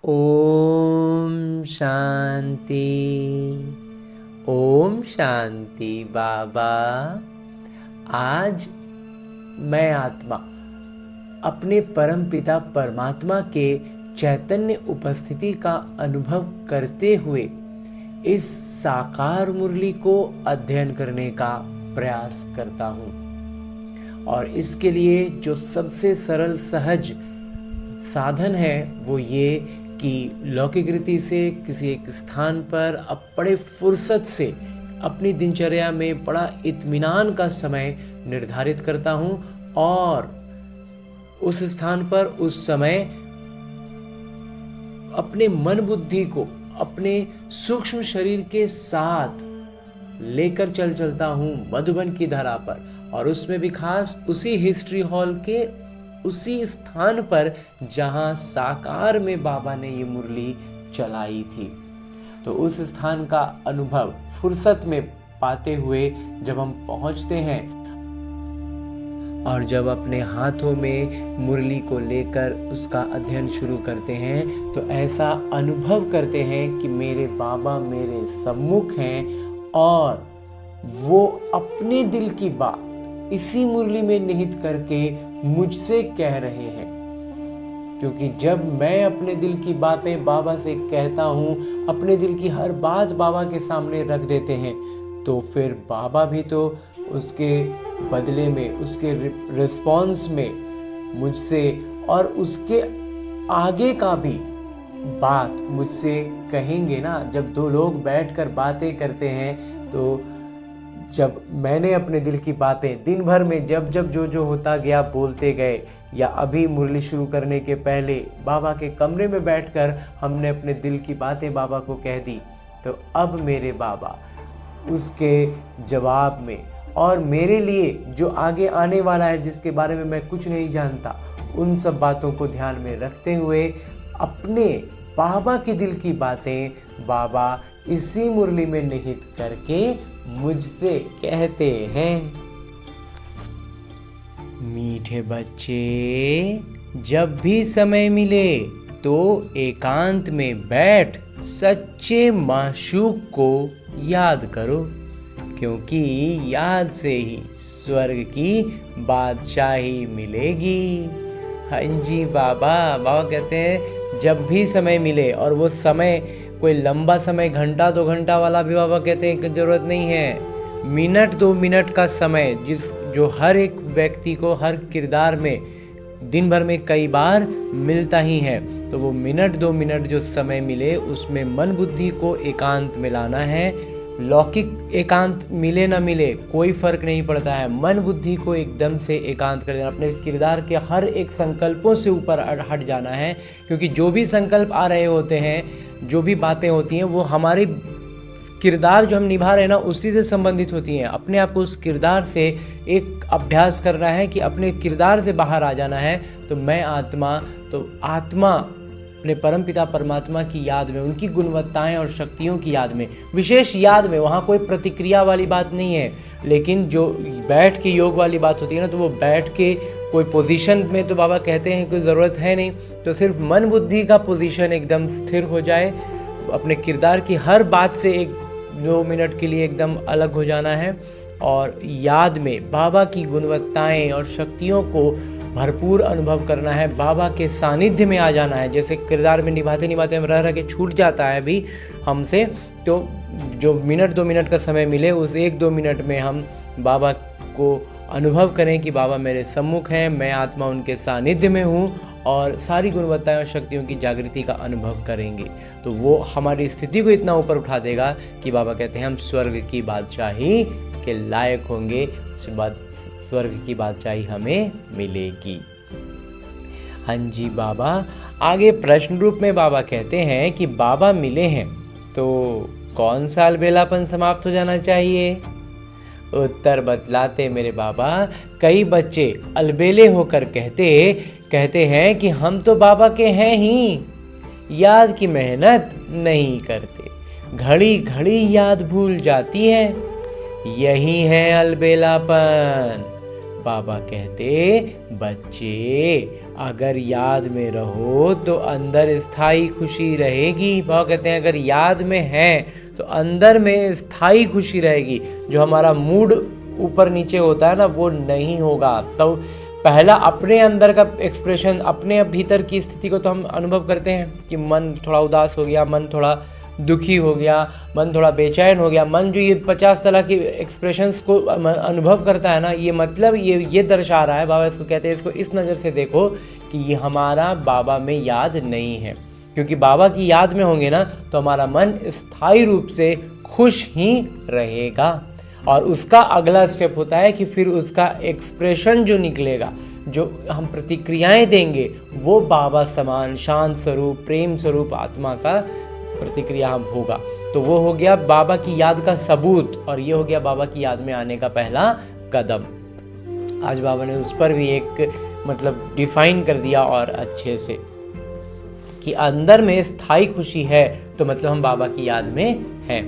ओम शांति। ओम शांति बाबा। आज मैं आत्मा अपने परम पिता परमात्मा के चैतन्य उपस्थिति का अनुभव करते हुए इस साकार मुरली को अध्ययन करने का प्रयास करता हूँ। और इसके लिए जो सबसे सरल सहज साधन है वो ये कि लौकिक रीति से किसी एक स्थान पर अब बड़े फुर्सत से अपनी दिनचर्या में बड़ा इत्मीनान का समय निर्धारित करता हूँ और उस स्थान पर उस समय अपने मन बुद्धि को अपने सूक्ष्म शरीर के साथ लेकर चलता हूँ मधुबन की धरा पर, और उसमें भी खास उसी हिस्ट्री हॉल के उसी स्थान पर जहां साकार में बाबा ने ये मुरली चलाई थी। तो उस स्थान का अनुभव फुर्सत में पाते हुए जब हम पहुंचते हैं और जब अपने हाथों में मुरली को लेकर उसका अध्ययन शुरू करते हैं तो ऐसा अनुभव करते हैं कि मेरे बाबा मेरे सम्मुख हैं और वो अपने दिल की बात इसी मुरली में निहित करके मुझसे कह रहे हैं। क्योंकि जब मैं अपने दिल की बातें बाबा से कहता हूँ, अपने दिल की हर बात बाबा के सामने रख देते हैं, तो फिर बाबा भी तो उसके बदले में, उसके रिस्पॉन्स में मुझसे और उसके आगे का भी बात मुझसे कहेंगे ना। जब दो लोग बैठकर बातें करते हैं तो जब मैंने अपने दिल की बातें दिन भर में जब जो होता गया बोलते गए, या अभी मुरली शुरू करने के पहले बाबा के कमरे में बैठकर हमने अपने दिल की बातें बाबा को कह दी, तो अब मेरे बाबा उसके जवाब में और मेरे लिए जो आगे आने वाला है जिसके बारे में मैं कुछ नहीं जानता, उन सब बातों को ध्यान में रखते हुए अपने बाबा की दिल की बातें बाबा इसी मुरली में निहित करके मुझसे कहते हैं। मीठे बच्चे, जब भी समय मिले तो एकांत में बैठ सच्चे माशूक को याद करो, क्योंकि याद से ही स्वर्ग की बादशाही मिलेगी। हाँ जी बाबा कहते हैं जब भी समय मिले, और वो समय कोई लंबा समय घंटा 2 घंटा वाला भी बाबा कहते हैं कि ज़रूरत नहीं है। मिनट 2 मिनट का समय जो हर एक व्यक्ति को हर किरदार में दिन भर में कई बार मिलता ही है, तो वो मिनट 2 मिनट जो समय मिले उसमें मन बुद्धि को एकांत में लाना है। लौकिक एकांत मिले ना मिले कोई फर्क नहीं पड़ता है, मन बुद्धि को एकदम से एकांत कर देना, अपने किरदार के हर एक संकल्पों से ऊपर हट जाना है। क्योंकि जो भी संकल्प आ रहे होते हैं, जो भी बातें होती हैं, वो हमारी किरदार जो हम निभा रहे हैं ना उसी से संबंधित होती हैं। अपने आप को उस किरदार से एक अभ्यास करना है कि अपने किरदार से बाहर आ जाना है। तो मैं आत्मा, तो आत्मा अपने परमपिता परमात्मा की याद में, उनकी गुणवत्ताएं और शक्तियों की याद में, विशेष याद में, वहाँ कोई प्रतिक्रिया वाली बात नहीं है। लेकिन जो बैठ के योग वाली बात होती है ना, तो वो बैठ के कोई पोजीशन में तो बाबा कहते हैं कोई ज़रूरत है नहीं, तो सिर्फ मन बुद्धि का पोजीशन एकदम स्थिर हो जाए, अपने किरदार की हर बात से 1-2 मिनट के लिए एकदम अलग हो जाना है और याद में बाबा की गुणवत्ताएं और शक्तियों को भरपूर अनुभव करना है, बाबा के सानिध्य में आ जाना है। जैसे किरदार में निभाते निभाते हम रह के छूट जाता है अभी हमसे, तो जो मिनट 2 मिनट का समय मिले उस 1-2 मिनट में हम बाबा को अनुभव करें कि बाबा मेरे सम्मुख हैं, मैं आत्मा उनके सानिध्य में हूँ, और सारी गुणवत्ताएं और शक्तियों की जागृति का अनुभव करेंगे। तो वो हमारी स्थिति को इतना ऊपर उठा देगा कि बाबा कहते हैं हम स्वर्ग की बादशाही के लायक होंगे, उसके बाद स्वर्ग की बादशाही हमें मिलेगी। हाँ जी बाबा। आगे प्रश्न रूप में बाबा कहते हैं कि बाबा मिले हैं तो कौन सा अलबेलापन समाप्त हो जाना चाहिए? उत्तर बतलाते मेरे बाबा, कई बच्चे अलबेले होकर कहते हैं कि हम तो बाबा के हैं ही, याद की मेहनत नहीं करते, घड़ी घड़ी याद भूल जाती है, यही है अलबेलापन। बाबा कहते बच्चे अगर याद में रहो तो अंदर स्थायी खुशी रहेगी। बाबा कहते हैं अगर याद में है तो अंदर में स्थायी खुशी रहेगी। जो हमारा मूड ऊपर नीचे होता है ना, वो नहीं होगा। तो पहला अपने अंदर का एक्सप्रेशन, अपने भीतर की स्थिति को तो हम अनुभव करते हैं कि मन थोड़ा उदास हो गया, मन थोड़ा दुखी हो गया, मन थोड़ा बेचैन हो गया। मन जो ये 50 तरह की एक्सप्रेशंस को अनुभव करता है ना, ये मतलब ये दर्शा रहा है, बाबा इसको कहते हैं, इसको इस नज़र से देखो कि ये हमारा बाबा में याद नहीं है। क्योंकि बाबा की याद में होंगे ना तो हमारा मन स्थायी रूप से खुश ही रहेगा। और उसका अगला स्टेप होता है कि फिर उसका एक्सप्रेशन जो निकलेगा, जो हम प्रतिक्रियाएं देंगे, वो बाबा समान शांत स्वरूप, प्रेम स्वरूप आत्मा का प्रतिक्रिया हम होगा। तो वो हो गया बाबा की याद का सबूत, और ये हो गया बाबा की याद में आने का पहला कदम। आज बाबा ने उस पर भी एक मतलब डिफाइन कर दिया और अच्छे से कि अंदर में स्थायी खुशी है तो मतलब हम बाबा की याद में हैं।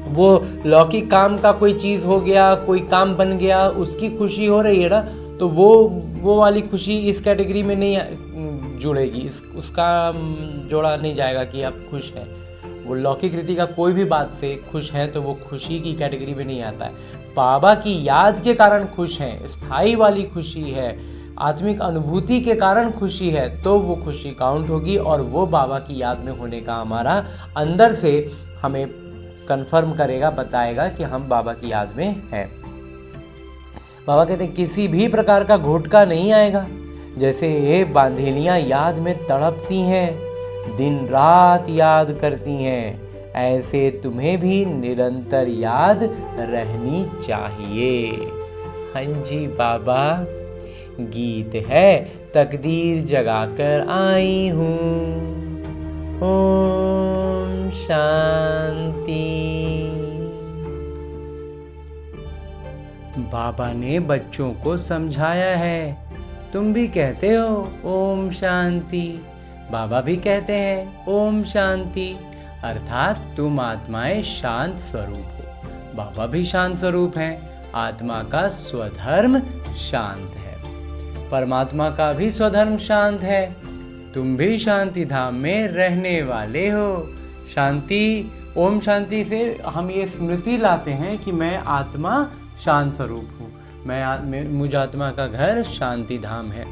वो लौकिक काम का कोई चीज़ हो गया, कोई काम बन गया, उसकी खुशी हो रही है ना, तो वो वाली खुशी इस कैटेगरी में नहीं जुड़ेगी, उसका जोड़ा नहीं जाएगा कि आप खुश हैं। वो लौकिक रीति का कोई भी बात से खुश है तो वो खुशी की कैटेगरी में नहीं आता है। बाबा की याद के कारण खुश हैं, स्थायी वाली खुशी है, आत्मिक अनुभूति के कारण खुशी है, तो वो खुशी काउंट होगी और वो बाबा की याद में होने का हमारा अंदर से हमें कंफर्म करेगा, बताएगा कि हम बाबा की याद में हैं। बाबा कहते हैं किसी भी प्रकार का घोटका नहीं आएगा। जैसे ये बांधेलियाँ याद में तड़पती हैं, दिन रात याद करती हैं, ऐसे तुम्हें भी निरंतर याद रहनी चाहिए। हाँ जी बाबा, गीत है तकदीर जगाकर आई हूँ, ओम शांति। बाबा ने बच्चों को समझाया है, तुम भी कहते हो ओम शांति, बाबा भी कहते हैं ओम शांति, अर्थात तुम आत्माएं शांत स्वरूप हो। बाबा भी शांत स्वरूप हैं, आत्मा का स्वधर्म शांत है, परमात्मा का भी स्वधर्म शांत है। तुम भी शांति धाम में रहने वाले हो। शांति, ओम शांति से हम ये स्मृति लाते हैं कि मैं आत्मा शांत स्वरूप हूँ, मुझ आत्मा का घर शांति धाम है,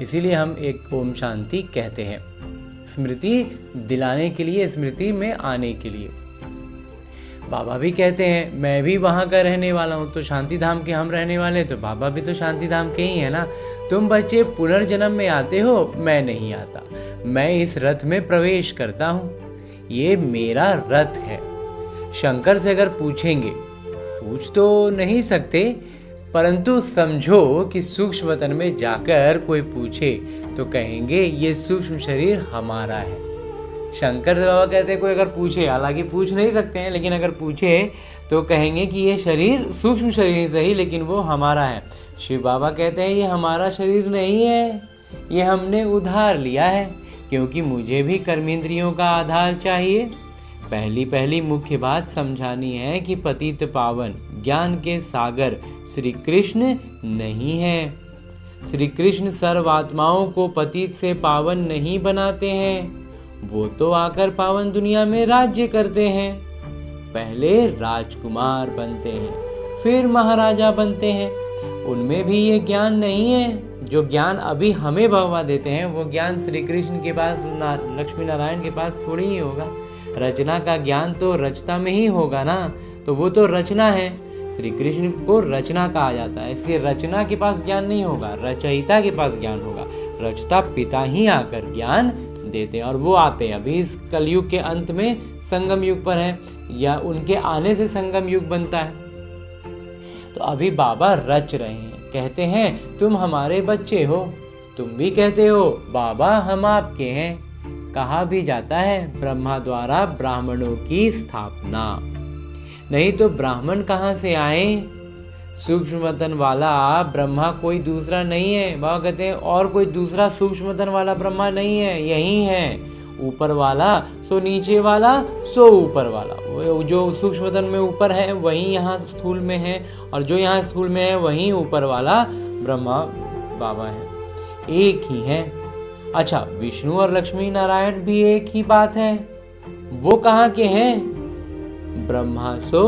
इसीलिए हम एक ओम शांति कहते हैं, स्मृति दिलाने के लिए, स्मृति में आने के लिए। बाबा भी कहते हैं मैं भी वहाँ का रहने वाला हूँ, तो शांति धाम के हम रहने वाले, तो बाबा भी तो शांति धाम के ही है ना। तुम बच्चे पुनर्जन्म में आते हो, मैं नहीं आता, मैं इस रथ में प्रवेश करता हूँ, ये मेरा रथ है। शंकर से अगर पूछेंगे, पूछ तो नहीं सकते, परंतु समझो कि सूक्ष्म वतन में जाकर कोई पूछे तो कहेंगे ये सूक्ष्म शरीर हमारा है। शंकर बाबा कहते हैं कोई अगर पूछे, हालांकि पूछ नहीं सकते हैं, लेकिन अगर पूछे तो कहेंगे कि ये शरीर सूक्ष्म शरीर ही सही, लेकिन वो हमारा है। शिव बाबा कहते हैं ये हमारा शरीर नहीं है, ये हमने उधार लिया है, क्योंकि मुझे भी कर्मेंद्रियों का आधार चाहिए। पहली मुख्य बात समझानी है कि पतित पावन ज्ञान के सागर श्री कृष्ण नहीं है। श्री कृष्ण सर्व आत्माओं को पतित से पावन नहीं बनाते हैं, वो तो आकर पावन दुनिया में राज्य करते हैं। पहले राजकुमार बनते हैं, फिर महाराजा बनते हैं। उनमें भी ये ज्ञान नहीं है, जो ज्ञान अभी हमें भगवा देते हैं वो ज्ञान श्री कृष्ण के पास, लक्ष्मी नारायण के पास थोड़ी ही होगा। रचना का ज्ञान तो रचता में ही होगा ना, तो वो तो रचना है। श्री कृष्ण को रचना कहा जाता है, इसलिए रचना के पास ज्ञान नहीं होगा, रचयिता के पास ज्ञान होगा। रचता पिता ही आकर ज्ञान देते हैं, और वो आते हैं। अभी इस कलयुग के अंत में संगम युग पर है, या उनके आने से संगम युग बनता है। तो अभी बाबा रच रहे हैं, कहते हैं तुम हमारे बच्चे हो, तुम भी कहते हो बाबा हम आपके हैं। कहा भी जाता है ब्रह्मा द्वारा ब्राह्मणों की स्थापना, नहीं तो ब्राह्मण कहाँ से आए? सूक्ष्म वतन वाला ब्रह्मा कोई दूसरा नहीं है। बाबा कहते हैं और कोई दूसरा सूक्ष्म वतन वाला ब्रह्मा नहीं है, यही है। ऊपर वाला सो नीचे वाला सो ऊपर वाला, जो सूक्ष्म वतन में ऊपर है वही यहाँ स्थूल में है, और जो यहाँ स्थूल में है वही ऊपर वाला ब्रह्मा बाबा है। एक ही हैं। अच्छा, विष्णु और लक्ष्मी नारायण भी एक ही बात है, वो कहाँ के हैं? ब्रह्मा सो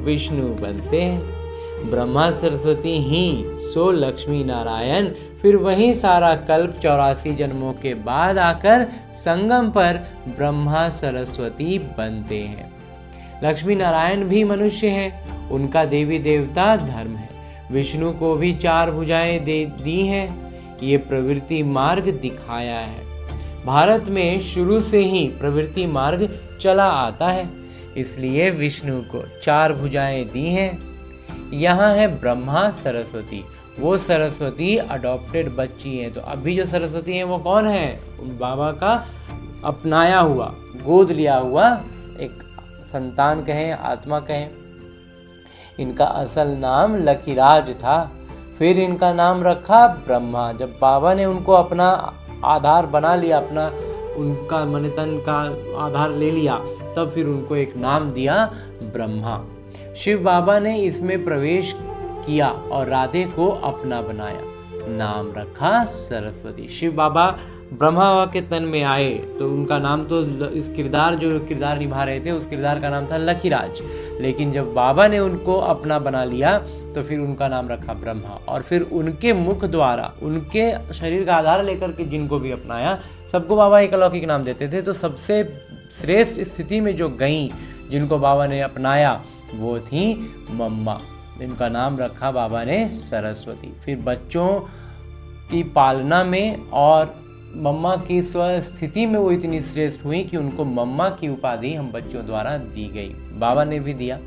विष्णु बनते हैं, ब्रह्मा सरस्वती ही सो लक्ष्मी नारायण, फिर वही सारा कल्प 84 जन्मों के बाद आकर संगम पर ब्रह्मा सरस्वती बनते हैं। लक्ष्मी नारायण भी मनुष्य हैं, उनका देवी देवता धर्म है। विष्णु को भी 4 भुजाएं दे दी हैं, ये प्रवृत्ति मार्ग दिखाया है। भारत में शुरू से ही प्रवृत्ति मार्ग चला आता है, इसलिए विष्णु को 4 भुजाएं दी हैं। यहाँ है ब्रह्मा सरस्वती, वो सरस्वती अडॉप्टेड बच्ची हैं। तो अभी जो सरस्वती हैं वो कौन है? उन बाबा का अपनाया हुआ, गोद लिया हुआ एक संतान कहें, आत्मा कहें। इनका असल नाम लकीराज था, फिर इनका नाम रखा ब्रह्मा। जब बाबा ने उनको अपना आधार बना लिया, अपना उनका मन तन का आधार ले लिया, तब फिर उनको एक नाम दिया ब्रह्मा। शिव बाबा ने इसमें प्रवेश किया और राधे को अपना बनाया, नाम रखा सरस्वती। शिव बाबा ब्रह्मा बाबा के तन में आए तो उनका नाम तो इस जो किरदार निभा रहे थे उस किरदार का नाम था लकीराज, लेकिन जब बाबा ने उनको अपना बना लिया तो फिर उनका नाम रखा ब्रह्मा। और फिर उनके मुख द्वारा, उनके शरीर का आधार लेकर के जिनको भी अपनाया, सबको बाबा एक अलौकिक नाम देते थे। तो सबसे श्रेष्ठ स्थिति में जो गई, जिनको बाबा ने अपनाया, वो थी मम्मा। इनका नाम रखा बाबा ने सरस्वती। फिर बच्चों की पालना में और मम्मा की स्वस्थिति में वो इतनी श्रेष्ठ हुई कि उनको मम्मा की उपाधि हम बच्चों द्वारा दी गई, बाबा ने भी दिया।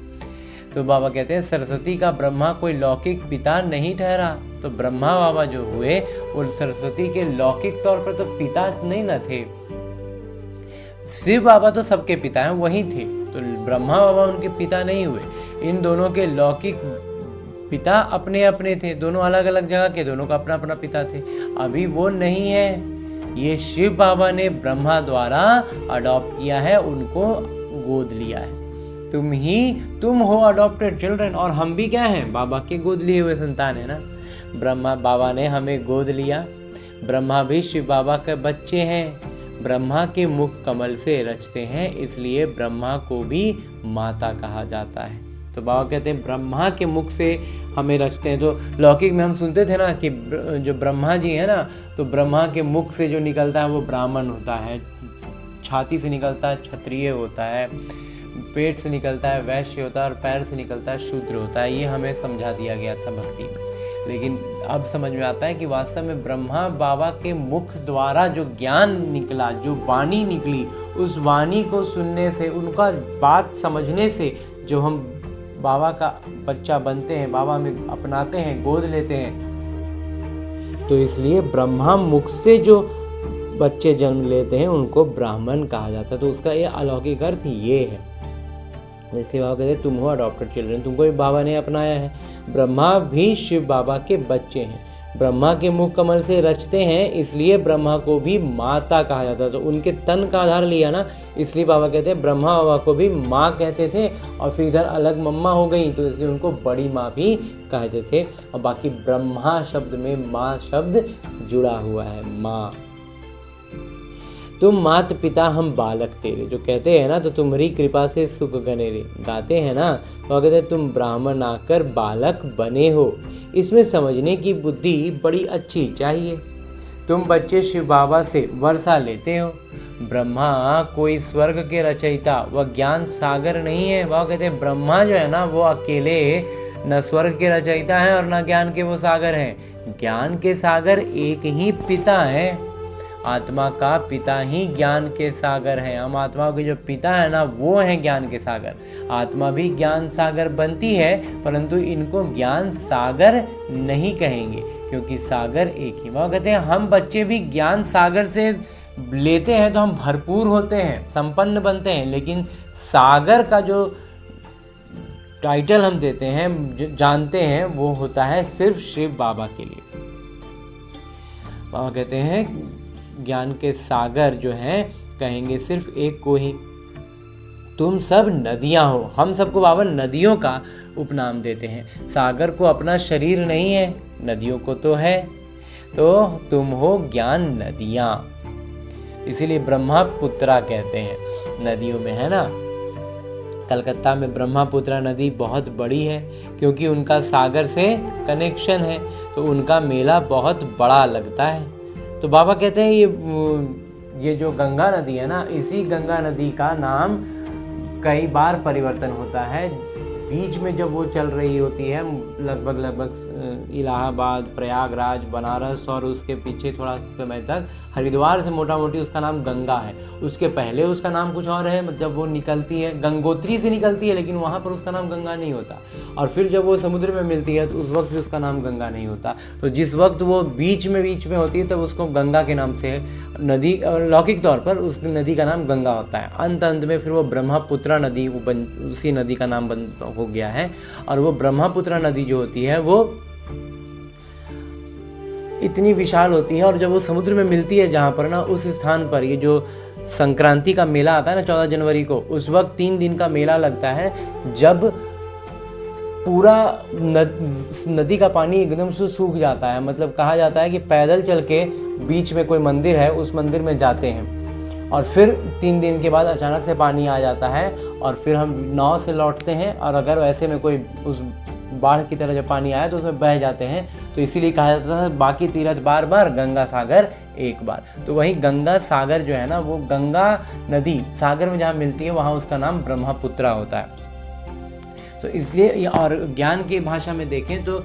तो बाबा कहते हैं सरस्वती का ब्रह्मा कोई लौकिक पिता नहीं ठहरा। तो ब्रह्मा बाबा जो हुए वो सरस्वती के लौकिक तौर पर तो पिता नहीं न थे। शिव बाबा तो सबके पिता हैं, वही थे, तो ब्रह्मा बाबा उनके पिता नहीं हुए। इन दोनों के लौकिक पिता अपने अपने थे, दोनों अलग अलग जगह के, दोनों का अपना अपना पिता थे। अभी वो नहीं है, ये शिव बाबा ने ब्रह्मा द्वारा अडॉप्ट किया है, उनको गोद लिया है। तुम हो अडॉप्टेड चिल्ड्रन, और हम भी क्या हैं? बाबा के गोद लिए हुए संतान है ना। ब्रह्मा बाबा ने हमें गोद लिया, ब्रह्मा भी शिव बाबा के बच्चे हैं। ब्रह्मा के मुख कमल से रचते हैं, इसलिए ब्रह्मा को भी माता कहा जाता है। तो बाबा कहते हैं ब्रह्मा के मुख से हमें रचते हैं। तो लौकिक में हम सुनते थे ना कि जो ब्रह्मा जी है ना, तो ब्रह्मा के मुख से जो निकलता है वो ब्राह्मण होता है, छाती से निकलता है क्षत्रिय होता है, पेट से निकलता है वैश्य होता है, और पैर से निकलता है शूद्र होता है। ये हमें समझा दिया गया था भक्ति में, लेकिन अब समझ में आता है कि वास्तव में ब्रह्मा बाबा के मुख द्वारा जो ज्ञान निकला, जो वाणी निकली, उस वाणी को सुनने से, उनका बात समझने से जो हम बाबा का बच्चा बनते हैं, बाबा में अपनाते हैं, गोद लेते हैं। तो इसलिए ब्रह्मा मुख से जो बच्चे जन्म लेते हैं उनको ब्राह्मण कहा जाता है। तो उसका ये अलौकिक अर्थ ये है। जैसे बाबा कहते हैं तुम हो अडॉप्टेड चिल्ड्रन, तुमको भी बाबा ने अपनाया है। ब्रह्मा भी शिव बाबा के बच्चे हैं, ब्रह्मा के मुख कमल से रचते हैं, इसलिए ब्रह्मा को भी माता कहा जाता है। तो उनके तन का आधार लिया ना, इसलिए बाबा कहते हैं ब्रह्मा बाबा को भी माँ कहते थे, और फिर इधर अलग मम्मा हो गई तो इसलिए उनको बड़ी माँ भी कहते थे। और बाकी ब्रह्मा शब्द में माँ शब्द जुड़ा हुआ है, माँ। तुम मात पिता हम बालक तेरे, जो कहते हैं ना, तो तुम्हारी कृपा से सुख गनेरे, गाते हैं ना, तो कहते हैं तुम ब्राह्मण आकर बालक बने हो। इसमें समझने की बुद्धि बड़ी अच्छी चाहिए। तुम बच्चे शिव बाबा से वर्षा लेते हो। ब्रह्मा कोई स्वर्ग के रचयिता व ज्ञान सागर नहीं है। वह कहते हैं ब्रह्मा जो है ना, वो अकेले न स्वर्ग के रचयिता हैं और न ज्ञान के वो सागर हैं। ज्ञान के सागर एक ही पिता है, आत्मा का पिता ही ज्ञान के सागर हैं। हम आत्मा के जो पिता है ना, वो हैं ज्ञान के सागर। आत्मा भी ज्ञान सागर बनती है, परंतु इनको ज्ञान सागर नहीं कहेंगे, क्योंकि सागर एक ही। वह कहते हैं हम बच्चे भी ज्ञान सागर से लेते हैं तो हम भरपूर होते हैं, संपन्न बनते हैं, लेकिन सागर का जो टाइटल हम देते हैं, जानते हैं, वो होता है सिर्फ शिव बाबा के लिए। बाबा कहते हैं ज्ञान के सागर जो हैं कहेंगे सिर्फ एक को ही। तुम सब नदियां हो। हम सबको बाबा नदियों का उपनाम देते हैं। सागर को अपना शरीर नहीं है, नदियों को तो है। तो तुम हो ज्ञान नदियाँ। इसीलिए ब्रह्मपुत्रा कहते हैं नदियों में, है ना। कलकत्ता में ब्रह्मपुत्रा नदी बहुत बड़ी है क्योंकि उनका सागर से कनेक्शन है, तो उनका मेला बहुत बड़ा लगता है। तो बाबा कहते हैं ये जो गंगा नदी है ना, इसी गंगा नदी का नाम कई बार परिवर्तन होता है। बीच में जब वो चल रही होती है लगभग इलाहाबाद, प्रयागराज, बनारस और उसके पीछे थोड़ा समय तक हरिद्वार से मोटा मोटी उसका नाम गंगा है। उसके पहले उसका नाम कुछ और है, जब वो निकलती है गंगोत्री से निकलती है, लेकिन वहाँ पर उसका नाम गंगा नहीं होता। और फिर जब वो समुद्र में मिलती है तो उस वक्त भी उसका नाम गंगा नहीं होता। तो जिस वक्त वो बीच में होती है तब उसको गंगा के नाम से नदी, लौकिक तौर पर उस नदी का नाम गंगा होता है। अंत में फिर वो ब्रह्मपुत्रा नदी उसी नदी का नाम हो गया है। और वो ब्रह्मपुत्रा नदी जो होती है वो इतनी विशाल होती है, और जब वो समुद्र में मिलती है जहाँ पर ना, उस स्थान पर ये जो संक्रांति का मेला आता है ना 14 जनवरी को, उस वक्त 3 दिन का मेला लगता है, जब पूरा नदी का पानी एकदम से सूख जाता है। मतलब कहा जाता है कि पैदल चल के बीच में कोई मंदिर है, उस मंदिर में जाते हैं और फिर 3 दिन के बाद अचानक से पानी आ जाता है और फिर हम नाव से लौटते हैं, और अगर ऐसे में कोई उस बाढ़ की तरह जब पानी आया तो उसमें बह जाते हैं। तो इसीलिए कहा जाता है बाकी तीरथ बार बार, गंगा सागर एक बार। तो वही गंगा सागर जो है ना, वो गंगा नदी सागर में जहाँ मिलती है वहाँ उसका नाम ब्रह्मपुत्रा होता है। तो इसलिए, और ज्ञान की भाषा में देखें तो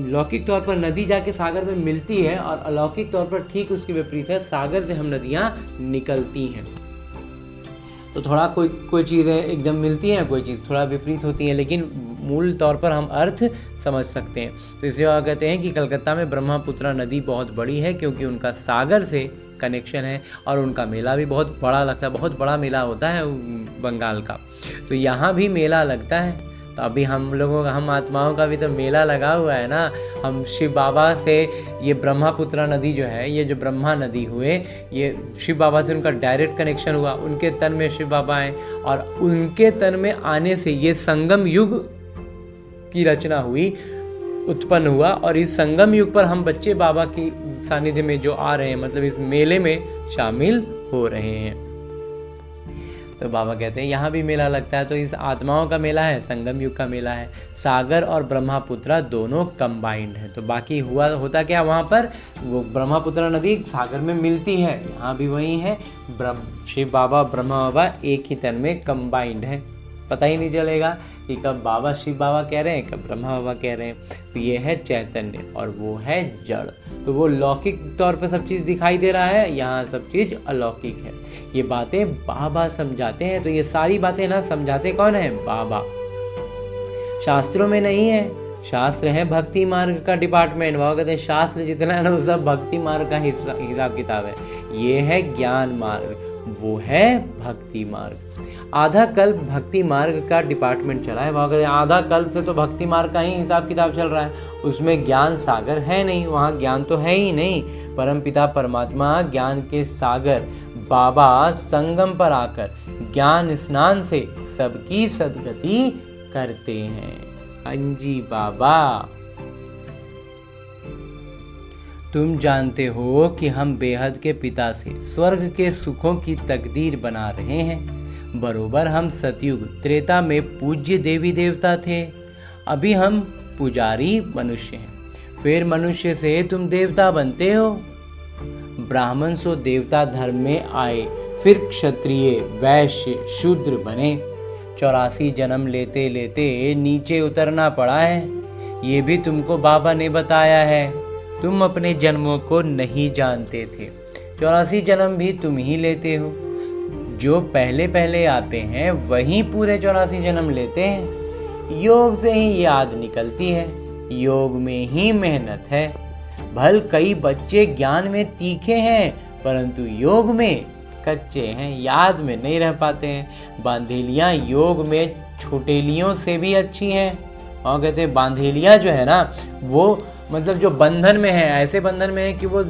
लौकिक तौर पर नदी जाके सागर में मिलती है, और अलौकिक तौर पर ठीक उसके विपरीत है, सागर से हम नदियाँ निकलती हैं। तो थोड़ा कोई चीज़ें एकदम मिलती हैं, कोई चीज़ थोड़ा विपरीत होती है, लेकिन मूल तौर पर हम अर्थ समझ सकते हैं। तो इसलिए वह कहते हैं कि कलकत्ता में ब्रह्मपुत्रा नदी बहुत बड़ी है क्योंकि उनका सागर से कनेक्शन है, और उनका मेला भी बहुत बड़ा लगता है। बहुत बड़ा मेला होता है बंगाल का। तो यहाँ भी मेला लगता है। तो अभी हम लोगों का, हम आत्माओं का भी तो मेला लगा हुआ है ना। हम शिव बाबा से, ये ब्रह्मपुत्रा नदी जो है, ये जो ब्रह्मा नदी हुए, ये शिव बाबा से उनका डायरेक्ट कनेक्शन हुआ। उनके तन में शिव बाबा हैं, और उनके तन में आने से ये संगम युग की रचना हुई, उत्पन्न हुआ। और इस संगम युग पर हम बच्चे बाबा की सानिध्य में जो आ रहे हैं, मतलब इस मेले में शामिल हो रहे हैं। तो बाबा कहते हैं यहाँ भी मेला लगता है। तो इस आत्माओं का मेला है, संगम युग का मेला है। सागर और ब्रह्मपुत्रा दोनों कंबाइंड है। तो बाकी होता क्या वहाँ पर, वो ब्रह्मपुत्रा नदी सागर में मिलती है, यहाँ भी वही है। शिव बाबा ब्रह्मा बाबा एक ही तन में कंबाइंड है। पता ही नहीं चलेगा कि कब बाबा शिव बाबा कह रहे हैं, कब ब्रह्मा बाबा कह रहे हैं। तो ये है चैतन्य और वो है जड़। तो वो लौकिक तौर पर सब चीज़ दिखाई दे रहा है, यहाँ सब चीज़ अलौकिक है। ये बातें बाबा समझाते हैं। तो ये सारी बातें ना समझाते कौन है? बाबा। शास्त्रों में नहीं है। शास्त्र है भक्ति मार्ग का डिपार्टमेंट। वह कहते हैं शास्त्र जितना है ना, वो सब भक्ति मार्ग का हिसाब किताब है। ये है ज्ञान मार्ग, वो है भक्ति मार्ग। आधा कल्प भक्ति मार्ग का डिपार्टमेंट चला है। वहाँ कहते हैं आधा कल्प से तो भक्ति मार्ग का ही हिसाब किताब चल रहा है। उसमें ज्ञान सागर है नहीं, वहाँ ज्ञान तो है ही नहीं। परमपिता परमात्मा ज्ञान के सागर बाबा संगम पर आकर ज्ञान स्नान से सबकी सद्गति करते हैं। अंजी बाबा, तुम जानते हो कि हम बेहद के पिता से स्वर्ग के सुखों की तकदीर बना रहे हैं। बरोबर हम सतयुग त्रेता में पूज्य देवी देवता थे, अभी हम पुजारी मनुष्य हैं। फिर मनुष्य से तुम देवता बनते हो। ब्राह्मण सो देवता धर्म में आए, फिर क्षत्रिय वैश्य शूद्र बने। 84 जन्म लेते लेते नीचे उतरना पड़ा है। ये भी तुमको बाबा ने बताया है। तुम अपने जन्मों को नहीं जानते थे। 84 जन्म भी तुम ही लेते हो। जो पहले पहले आते हैं वही पूरे 84 जन्म लेते हैं। योग से ही याद निकलती है, योग में ही मेहनत है। भल कई बच्चे ज्ञान में तीखे हैं, परंतु योग में कच्चे हैं, याद में नहीं रह पाते हैं। बांधेलियाँ योग में छुटेलियों से भी अच्छी हैं। और कहते हैं बांधेलियाँ जो है ना, वो मतलब जो बंधन में है, ऐसे बंधन में है कि वो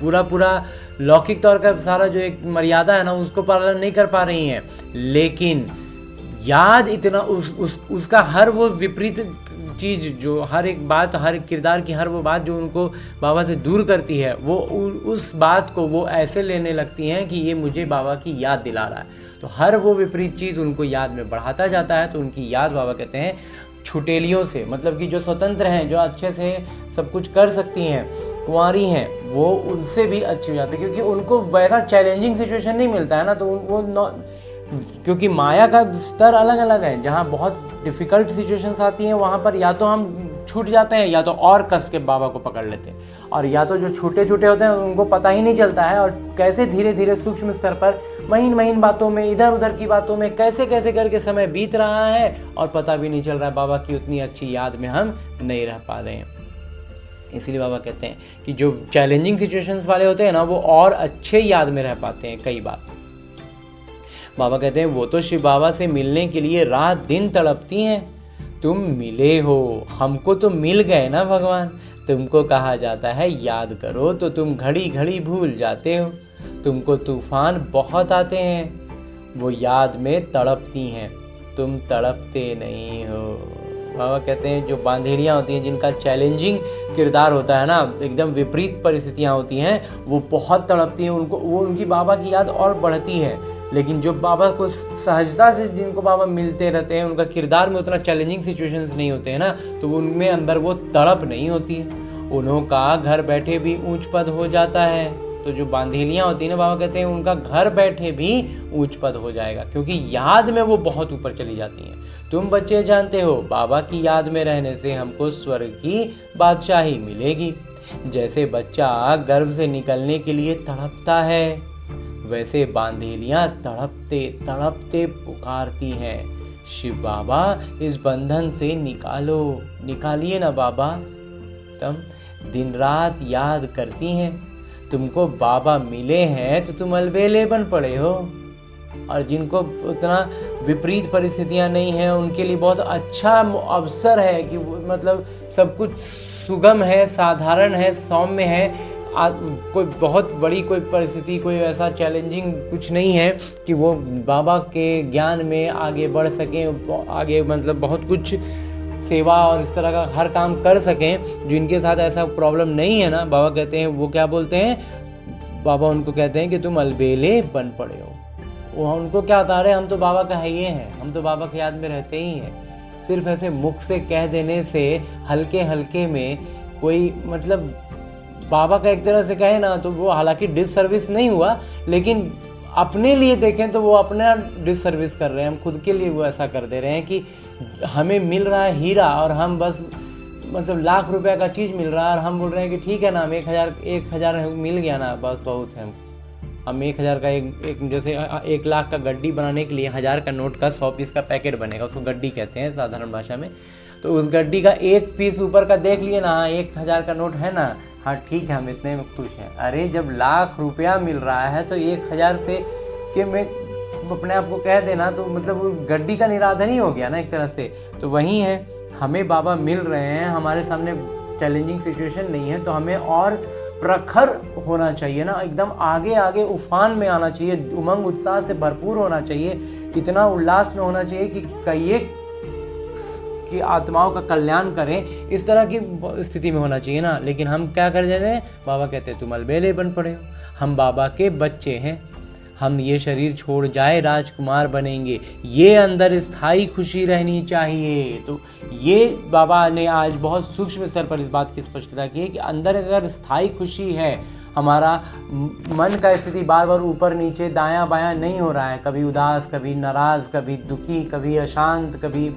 पूरा लौकिक तौर का सारा जो एक मर्यादा है ना, उसको पालन नहीं कर पा रही हैं। लेकिन याद इतना उसका हर वो विपरीत चीज़, जो हर एक बात, हर किरदार की हर वो बात जो उनको बाबा से दूर करती है, वो उस बात को वो ऐसे लेने लगती हैं कि ये मुझे बाबा की याद दिला रहा है। तो हर वो विपरीत चीज़ उनको याद में बढ़ाता जाता है। तो उनकी याद बाबा कहते हैं छुटेलियों से, मतलब कि जो स्वतंत्र हैं, जो अच्छे से सब कुछ कर सकती हैं, कुंवारी हैं, वो उनसे भी अच्छी हो जाती है, क्योंकि उनको वैसा चैलेंजिंग सिचुएशन नहीं मिलता है ना। तो वो क्योंकि माया का स्तर अलग अलग है, जहाँ बहुत डिफ़िकल्ट सिचुएशंस आती हैं वहाँ पर या तो हम छूट जाते हैं या तो और कस के बाबा को पकड़ लेते हैं, और या तो जो छोटे छोटे होते हैं उनको पता ही नहीं चलता है, और कैसे धीरे धीरे सूक्ष्म स्तर पर महीन महीन बातों में, इधर उधर की बातों में कैसे कैसे करके समय बीत रहा है और पता भी नहीं चल रहा है। बाबा की उतनी अच्छी याद में हम नहीं रह पा रहे हैं। इसलिए बाबा कहते हैं कि जो चैलेंजिंग सिचुएशंस वाले होते हैं ना, वो और अच्छे याद में रह पाते हैं कई बार। बाबा कहते हैं वो तो शिव बाबा से मिलने के लिए रात दिन तड़पती हैं। तुम मिले हो, हमको तो मिल गए ना भगवान। तुमको कहा जाता है याद करो, तो तुम घड़ी घड़ी भूल जाते हो। तुमको तूफान बहुत आते हैं, वो याद में तड़पती हैं, तुम तड़पते नहीं हो। बाबा कहते हैं जो बांधेड़ियाँ होती हैं, जिनका चैलेंजिंग किरदार होता है ना, एकदम विपरीत परिस्थितियाँ होती हैं, वो बहुत तड़पती हैं, उनको वो उनकी बाबा की याद और बढ़ती है। लेकिन जो बाबा को सहजता से जिनको बाबा मिलते रहते हैं, उनका किरदार में उतना चैलेंजिंग सिचुएशंस नहीं होते हैं ना, तो उनमें अंदर वो तड़प नहीं होती है। उन्हों का घर बैठे भी ऊंच पद हो जाता है। तो जो बांधेलियाँ होती हैं ना, बाबा कहते हैं उनका घर बैठे भी ऊंच पद हो जाएगा, क्योंकि याद में वो बहुत ऊपर चली जाती हैं। तुम बच्चे जानते हो, बाबा की याद में रहने से हमको स्वर्ग की बादशाही मिलेगी। जैसे बच्चा गर्भ से निकलने के लिए तड़पता है, वैसे बांधेलियाँ तड़पते तड़पते पुकारती हैं, शिव बाबा इस बंधन से निकालिए ना बाबा। तुम दिन रात याद करती हैं, तुमको बाबा मिले हैं तो तुम अलबेले बन पड़े हो। और जिनको उतना विपरीत परिस्थितियाँ नहीं हैं, उनके लिए बहुत अच्छा अवसर है कि मतलब सब कुछ सुगम है, साधारण है, सौम्य है। कोई बहुत बड़ी कोई परिस्थिति, कोई ऐसा चैलेंजिंग कुछ नहीं है कि वो बाबा के ज्ञान में आगे बढ़ सकें, आगे मतलब बहुत कुछ सेवा और इस तरह का हर काम कर सकें। जिनके साथ ऐसा प्रॉब्लम नहीं है ना, बाबा कहते हैं, वो क्या बोलते हैं, बाबा उनको कहते हैं कि तुम अलबेले बन पड़े हो। वो उनको क्या बता रहे हैं, हम तो बाबा का है ये हैं, हम तो बाबा की याद में रहते ही हैं। सिर्फ ऐसे मुख से कह देने से हल्के हल्के में कोई मतलब बाबा का एक तरह से कहे ना, तो वो हालांकि डिससर्विस नहीं हुआ, लेकिन अपने लिए देखें तो वो अपना डिससर्विस कर रहे हैं। हम खुद के लिए वो ऐसा कर दे रहे हैं कि हमें मिल रहा है हीरा और हम बस मतलब लाख रुपए का चीज़ मिल रहा है और हम बोल रहे हैं कि ठीक है ना, हम 1000 मिल गया ना, बस बहुत है। हम 1000 का एक जैसे 1 लाख का गड्डी बनाने के लिए 1000 का नोट का 100 पीस का पैकेट बनेगा, उसको गड्डी कहते हैं साधारण भाषा में। तो उस गड्डी का एक पीस ऊपर का देख लिए ना, 1000 का नोट है ना, हाँ ठीक है, हम इतने में खुश हैं। अरे जब लाख रुपया मिल रहा है तो 1000 से कि मैं अपने आप को कह देना, तो मतलब वो गड्डी का निराधन ही हो गया ना एक तरह से। तो वही है, हमें बाबा मिल रहे हैं, हमारे सामने चैलेंजिंग सिचुएशन नहीं है, तो हमें और प्रखर होना चाहिए ना, एकदम आगे आगे उफान में आना चाहिए, उमंग उत्साह से भरपूर होना चाहिए, इतना उल्लास में होना चाहिए कि कई की आत्माओं का कल्याण करें, इस तरह की स्थिति में होना चाहिए ना। लेकिन हम क्या कर जाते हैं, बाबा कहते हैं तुम अलबेले बन पड़े हो, हम बाबा के बच्चे हैं, हम ये शरीर छोड़ जाए राजकुमार बनेंगे, ये अंदर स्थायी खुशी रहनी चाहिए। तो ये बाबा ने आज बहुत सूक्ष्म स्तर पर इस बात की स्पष्टता की है कि अंदर अगर स्थायी खुशी है, हमारा मन का स्थिति बार बार ऊपर नीचे दायां बायां नहीं हो रहा है, कभी उदास, कभी नाराज़, कभी दुखी, कभी अशांत, कभी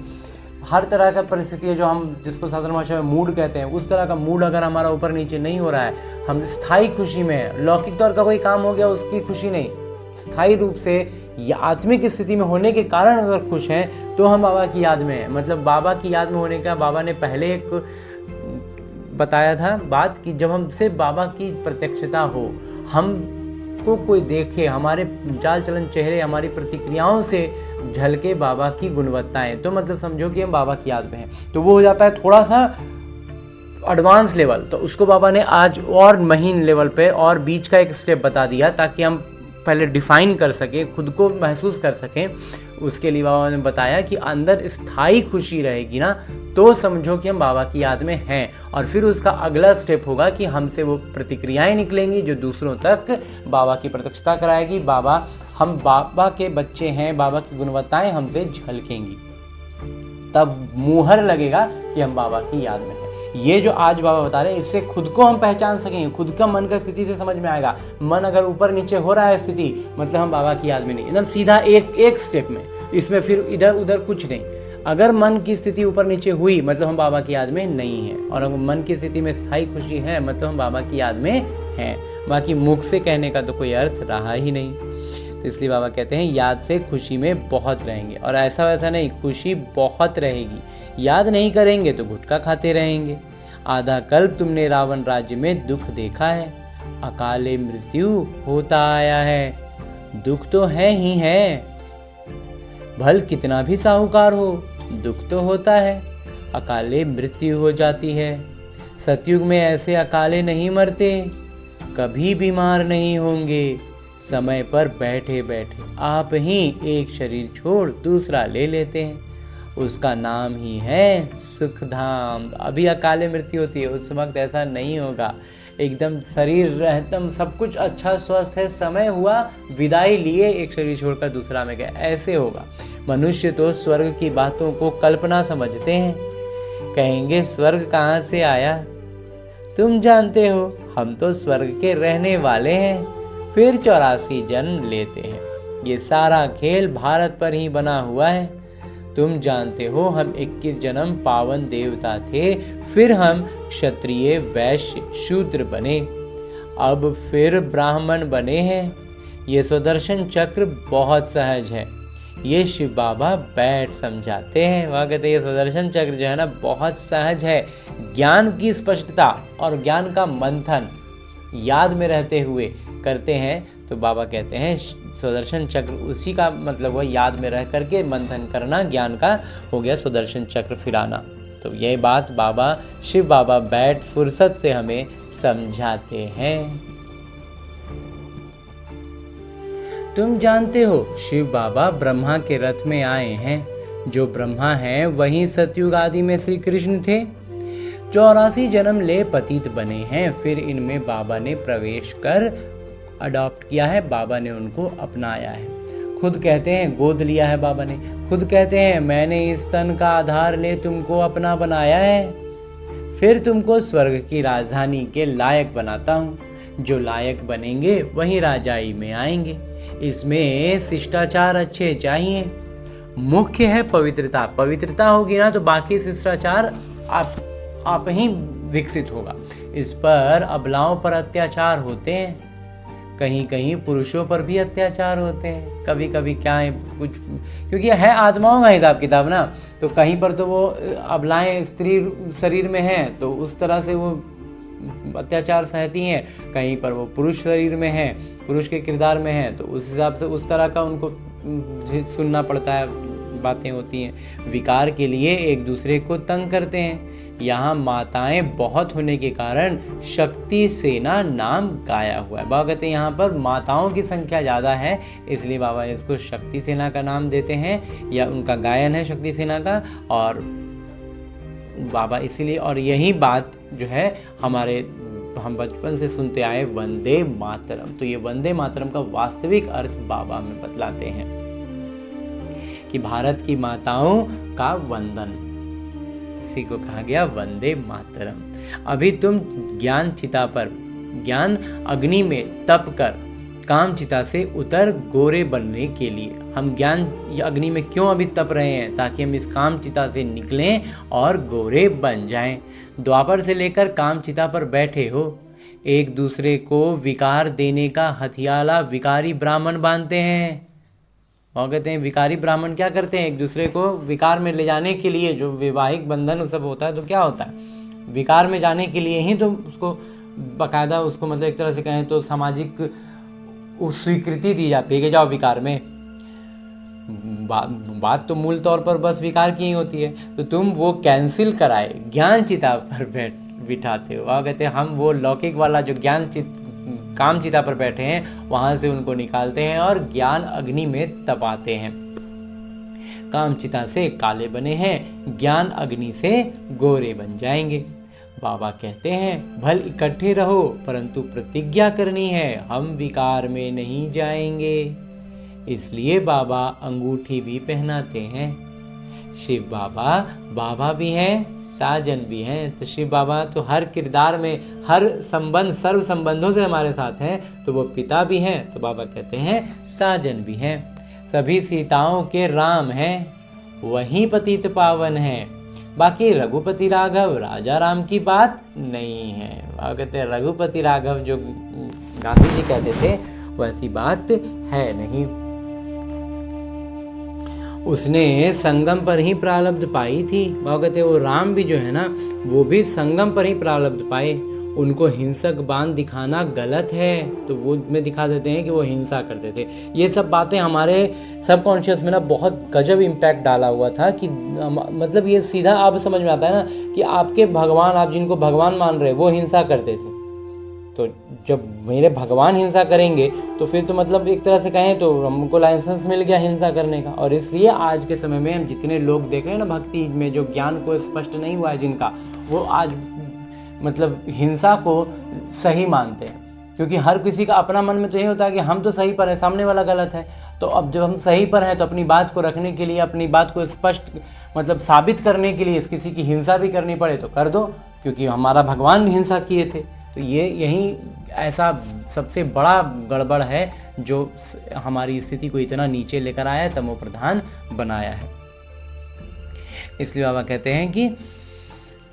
हर तरह का परिस्थिति है जो हम जिसको साधारण भाषा में मूड कहते हैं, उस तरह का मूड अगर हमारा ऊपर नीचे नहीं हो रहा है, हम स्थायी खुशी में है। लौकिक तौर का कोई काम हो गया उसकी खुशी नहीं, स्थायी रूप से या आत्मिक स्थिति में होने के कारण अगर खुश हैं तो हम बाबा की याद में हैं। मतलब बाबा की याद में होने का बाबा ने पहले एक बताया था बात कि जब हमसे बाबा की प्रत्यक्षता हो, हमको कोई देखे, हमारे चाल चलन चेहरे, हमारी प्रतिक्रियाओं से झलके बाबा की गुणवत्ताएं, तो मतलब समझो कि हम बाबा की याद में हैं। तो वो हो जाता है थोड़ा सा एडवांस लेवल। तो उसको बाबा ने आज और महीन लेवल पे और बीच का एक स्टेप बता दिया, ताकि हम पहले डिफाइन कर सकें, खुद को महसूस कर सकें। उसके लिए बाबा ने बताया कि अंदर स्थायी खुशी रहेगी ना, तो समझो कि हम बाबा की याद में हैं। और फिर उसका अगला स्टेप होगा कि हमसे वो प्रतिक्रियाएं निकलेंगी जो दूसरों तक बाबा की प्रत्यक्षता कराएगी। हम बाबा के बच्चे हैं, बाबा की गुणवत्ताएं हमसे झलकेंगी, तब मुहर लगेगा कि हम बाबा की याद में हैं। ये जो आज बाबा बता रहे हैं, इससे खुद को हम पहचान सकेंगे, खुद का मन का स्थिति से समझ में आएगा। मन अगर ऊपर नीचे हो रहा है स्थिति, मतलब हम बाबा की याद में नहीं, एकदम सीधा एक स्टेप में, इसमें फिर इधर उधर कुछ नहीं। अगर मन की स्थिति ऊपर नीचे हुई, मतलब हम बाबा की याद में नहीं हैं। और अगर मन की स्थिति में स्थायी खुशी है, मतलब हम बाबा की याद में हैं। बाकी मुख से कहने का तो कोई अर्थ रहा ही नहीं। तो इसलिए बाबा कहते हैं याद से खुशी में बहुत रहेंगे। और ऐसा वैसा नहीं, खुशी बहुत रहेगी। याद नहीं करेंगे तो गुटखा खाते रहेंगे। आधा कल्प तुमने रावण राज्य में दुख देखा है, अकाले मृत्यु होता आया है। दुख तो है ही है, भल कितना भी साहूकार हो, दुख तो होता है, अकाले मृत्यु हो जाती है। सतयुग में ऐसे अकाले नहीं मरते, कभी बीमार नहीं होंगे। समय पर बैठे बैठे आप ही एक शरीर छोड़ दूसरा ले लेते हैं, उसका नाम ही है सुखधाम। अभी अकाले मृत्यु होती है, उस वक्त ऐसा नहीं होगा। एकदम शरीर एकदम सब कुछ अच्छा स्वस्थ है, समय हुआ विदाई लिए, एक शरीर छोड़कर दूसरा में गए, ऐसे होगा। मनुष्य तो स्वर्ग की बातों को कल्पना समझते हैं, कहेंगे स्वर्ग कहाँ से आया, तुम जानते हो हम तो स्वर्ग के रहने वाले हैं, फिर 84 जन्म लेते हैं। ये सारा खेल भारत पर ही बना हुआ है। तुम जानते हो हम 21 जन्म पावन देवता थे, फिर हम क्षत्रिय वैश्य शूद्र बने, अब फिर ब्राह्मण बने हैं। ये सुदर्शन चक्र बहुत सहज है, ये शिव बाबा बैठ समझाते हैं। वह कहते हैं ये सुदर्शन चक्र जो है ना बहुत सहज है। ज्ञान की स्पष्टता और ज्ञान का मंथन याद में रहते हुए करते हैं, तो बाबा कहते हैं सुदर्शन चक्र उसी का मतलब वो याद में रह करके मंथन करना, ज्ञान का हो गया सुदर्शन चक्र फिराना। तो यह बात बाबा शिव बाबा बैठ फुर्सत से हमें समझाते हैं। तुम जानते हो शिव बाबा ब्रह्मा के रथ में आए हैं, जो ब्रह्मा हैं वही सतयुग आदि में श्री कृष्ण थे। 84 जन्म ले पतित बने हैं, फिर इनमें बाबा ने प्रवेश कर अडॉप्ट किया है, बाबा ने उनको अपनाया है। खुद कहते हैं गोद लिया है बाबा ने, खुद कहते हैं मैंने इस तन का आधार ले तुमको अपना बनाया है, फिर तुमको स्वर्ग की राजधानी के लायक बनाता हूँ। जो लायक बनेंगे वही राजाई में आएंगे। इसमें शिष्टाचार अच्छे चाहिए, मुख्य है पवित्रता। पवित्रता होगी ना तो बाकी शिष्टाचार आप ही विकसित होगा। इस पर अबलाओं पर अत्याचार होते हैं, कहीं कहीं पुरुषों पर भी अत्याचार होते हैं, कभी कभी क्या है कुछ, क्योंकि है आत्माओं का हिसाब किताब ना, तो कहीं पर तो वो अबलाएं स्त्री शरीर में हैं तो उस तरह से वो अत्याचार सहती हैं, कहीं पर वो पुरुष शरीर में हैं, पुरुष के किरदार में हैं, तो उस हिसाब से उस तरह का उनको सुनना पड़ता है, बातें होती हैं। विकार के लिए एक दूसरे को तंग करते हैं। यहाँ माताएं बहुत होने के कारण शक्ति सेना नाम गाया हुआ है। बाबा कहते हैं यहाँ पर माताओं की संख्या ज़्यादा है, इसलिए बाबा इसको शक्ति सेना का नाम देते हैं, या उनका गायन है शक्ति सेना का। और बाबा इसीलिए, और यही बात जो है हम बचपन से सुनते आए वंदे मातरम, तो ये वंदे मातरम का वास्तविक अर्थ बाबा में बतलाते हैं कि भारत की माताओं का वंदन, इसी को कहा गया वंदे मातरम। अभी तुम ज्ञान चिता पर, ज्ञान अग्नि में तप कर काम चिता से उतर गोरे बनने के लिए, हम ज्ञान अग्नि में क्यों अभी तप रहे हैं, ताकि हम इस काम चिता से निकलें और गोरे बन जाएं। द्वापर से लेकर काम चिता पर बैठे हो, एक दूसरे को विकार देने का हथियाला विकारी ब्राह्मण बांधते हैं। और कहते हैं विकारी ब्राह्मण क्या करते हैं, एक दूसरे को विकार में ले जाने के लिए, जो वैवाहिक बंधन सब होता है तो क्या होता है, विकार में जाने के लिए ही तो उसको बाकायदा उसको मतलब एक तरह से कहें तो सामाजिक स्वीकृति दी जाती है कि जाओ विकार में। बात तो मूल तौर पर बस विकार की ही होती है, तो तुम वो कैंसिल कराए ज्ञान चिता पर बिठाते हो। वह कहते हैं हम वो लौकिक वाला जो काम चिता पर बैठे हैं वहाँ से उनको निकालते हैं और ज्ञान अग्नि में तपाते हैं। कामचिता से काले बने हैं, ज्ञान अग्नि से गोरे बन जाएंगे। बाबा कहते हैं भल इकट्ठे रहो, परंतु प्रतिज्ञा करनी है, हम विकार में नहीं जाएंगे। इसलिए बाबा अंगूठी भी पहनाते हैं। शिव बाबा बाबा भी हैं, साजन भी हैं। तो शिव बाबा तो हर किरदार में, हर संबंध, सर्व संबंधों से हमारे साथ हैं। तो वो पिता भी हैं, तो बाबा कहते हैं साजन भी हैं। सभी सीताओं के राम हैं, वही पतित पावन हैं। बाकी रघुपति राघव राजा राम की बात नहीं है। बाबा कहते हैं रघुपति राघव जो गांधी जी कहते थे वैसी बात है नहीं। उसने संगम पर ही प्रारब्ध पाई थी। बाबा कहते हैं वो राम भी जो है ना, वो भी संगम पर ही प्रारब्ध पाए। उनको हिंसक बाण दिखाना गलत है, तो वो में दिखा देते हैं कि वो हिंसा करते थे। ये सब बातें हमारे सबकॉन्शियस में ना बहुत गजब इम्पैक्ट डाला हुआ था कि मतलब ये सीधा आप समझ में आता है ना कि आपके भगवान, आप जिनको भगवान मान रहे वो हिंसा करते थे। तो जब मेरे भगवान हिंसा करेंगे तो फिर तो मतलब एक तरह से कहें तो हमको लाइसेंस मिल गया हिंसा करने का। और इसलिए आज के समय में हम जितने लोग देख रहे हैं ना भक्ति में, जो ज्ञान को स्पष्ट नहीं हुआ है जिनका, वो आज मतलब हिंसा को सही मानते हैं। क्योंकि हर किसी का अपना मन में तो यही होता है कि हम तो सही पर हैं, सामने वाला गलत है। तो अब जब हम सही पर हैं तो अपनी बात को रखने के लिए, अपनी बात को स्पष्ट मतलब साबित करने के लिए किसी की हिंसा भी करनी पड़े तो कर दो, क्योंकि हमारा भगवान हिंसा किए थे। तो ये यही ऐसा सबसे बड़ा गड़बड़ है जो हमारी स्थिति को इतना नीचे लेकर आया है, तमो प्रधान बनाया है। इसलिए बाबा कहते हैं कि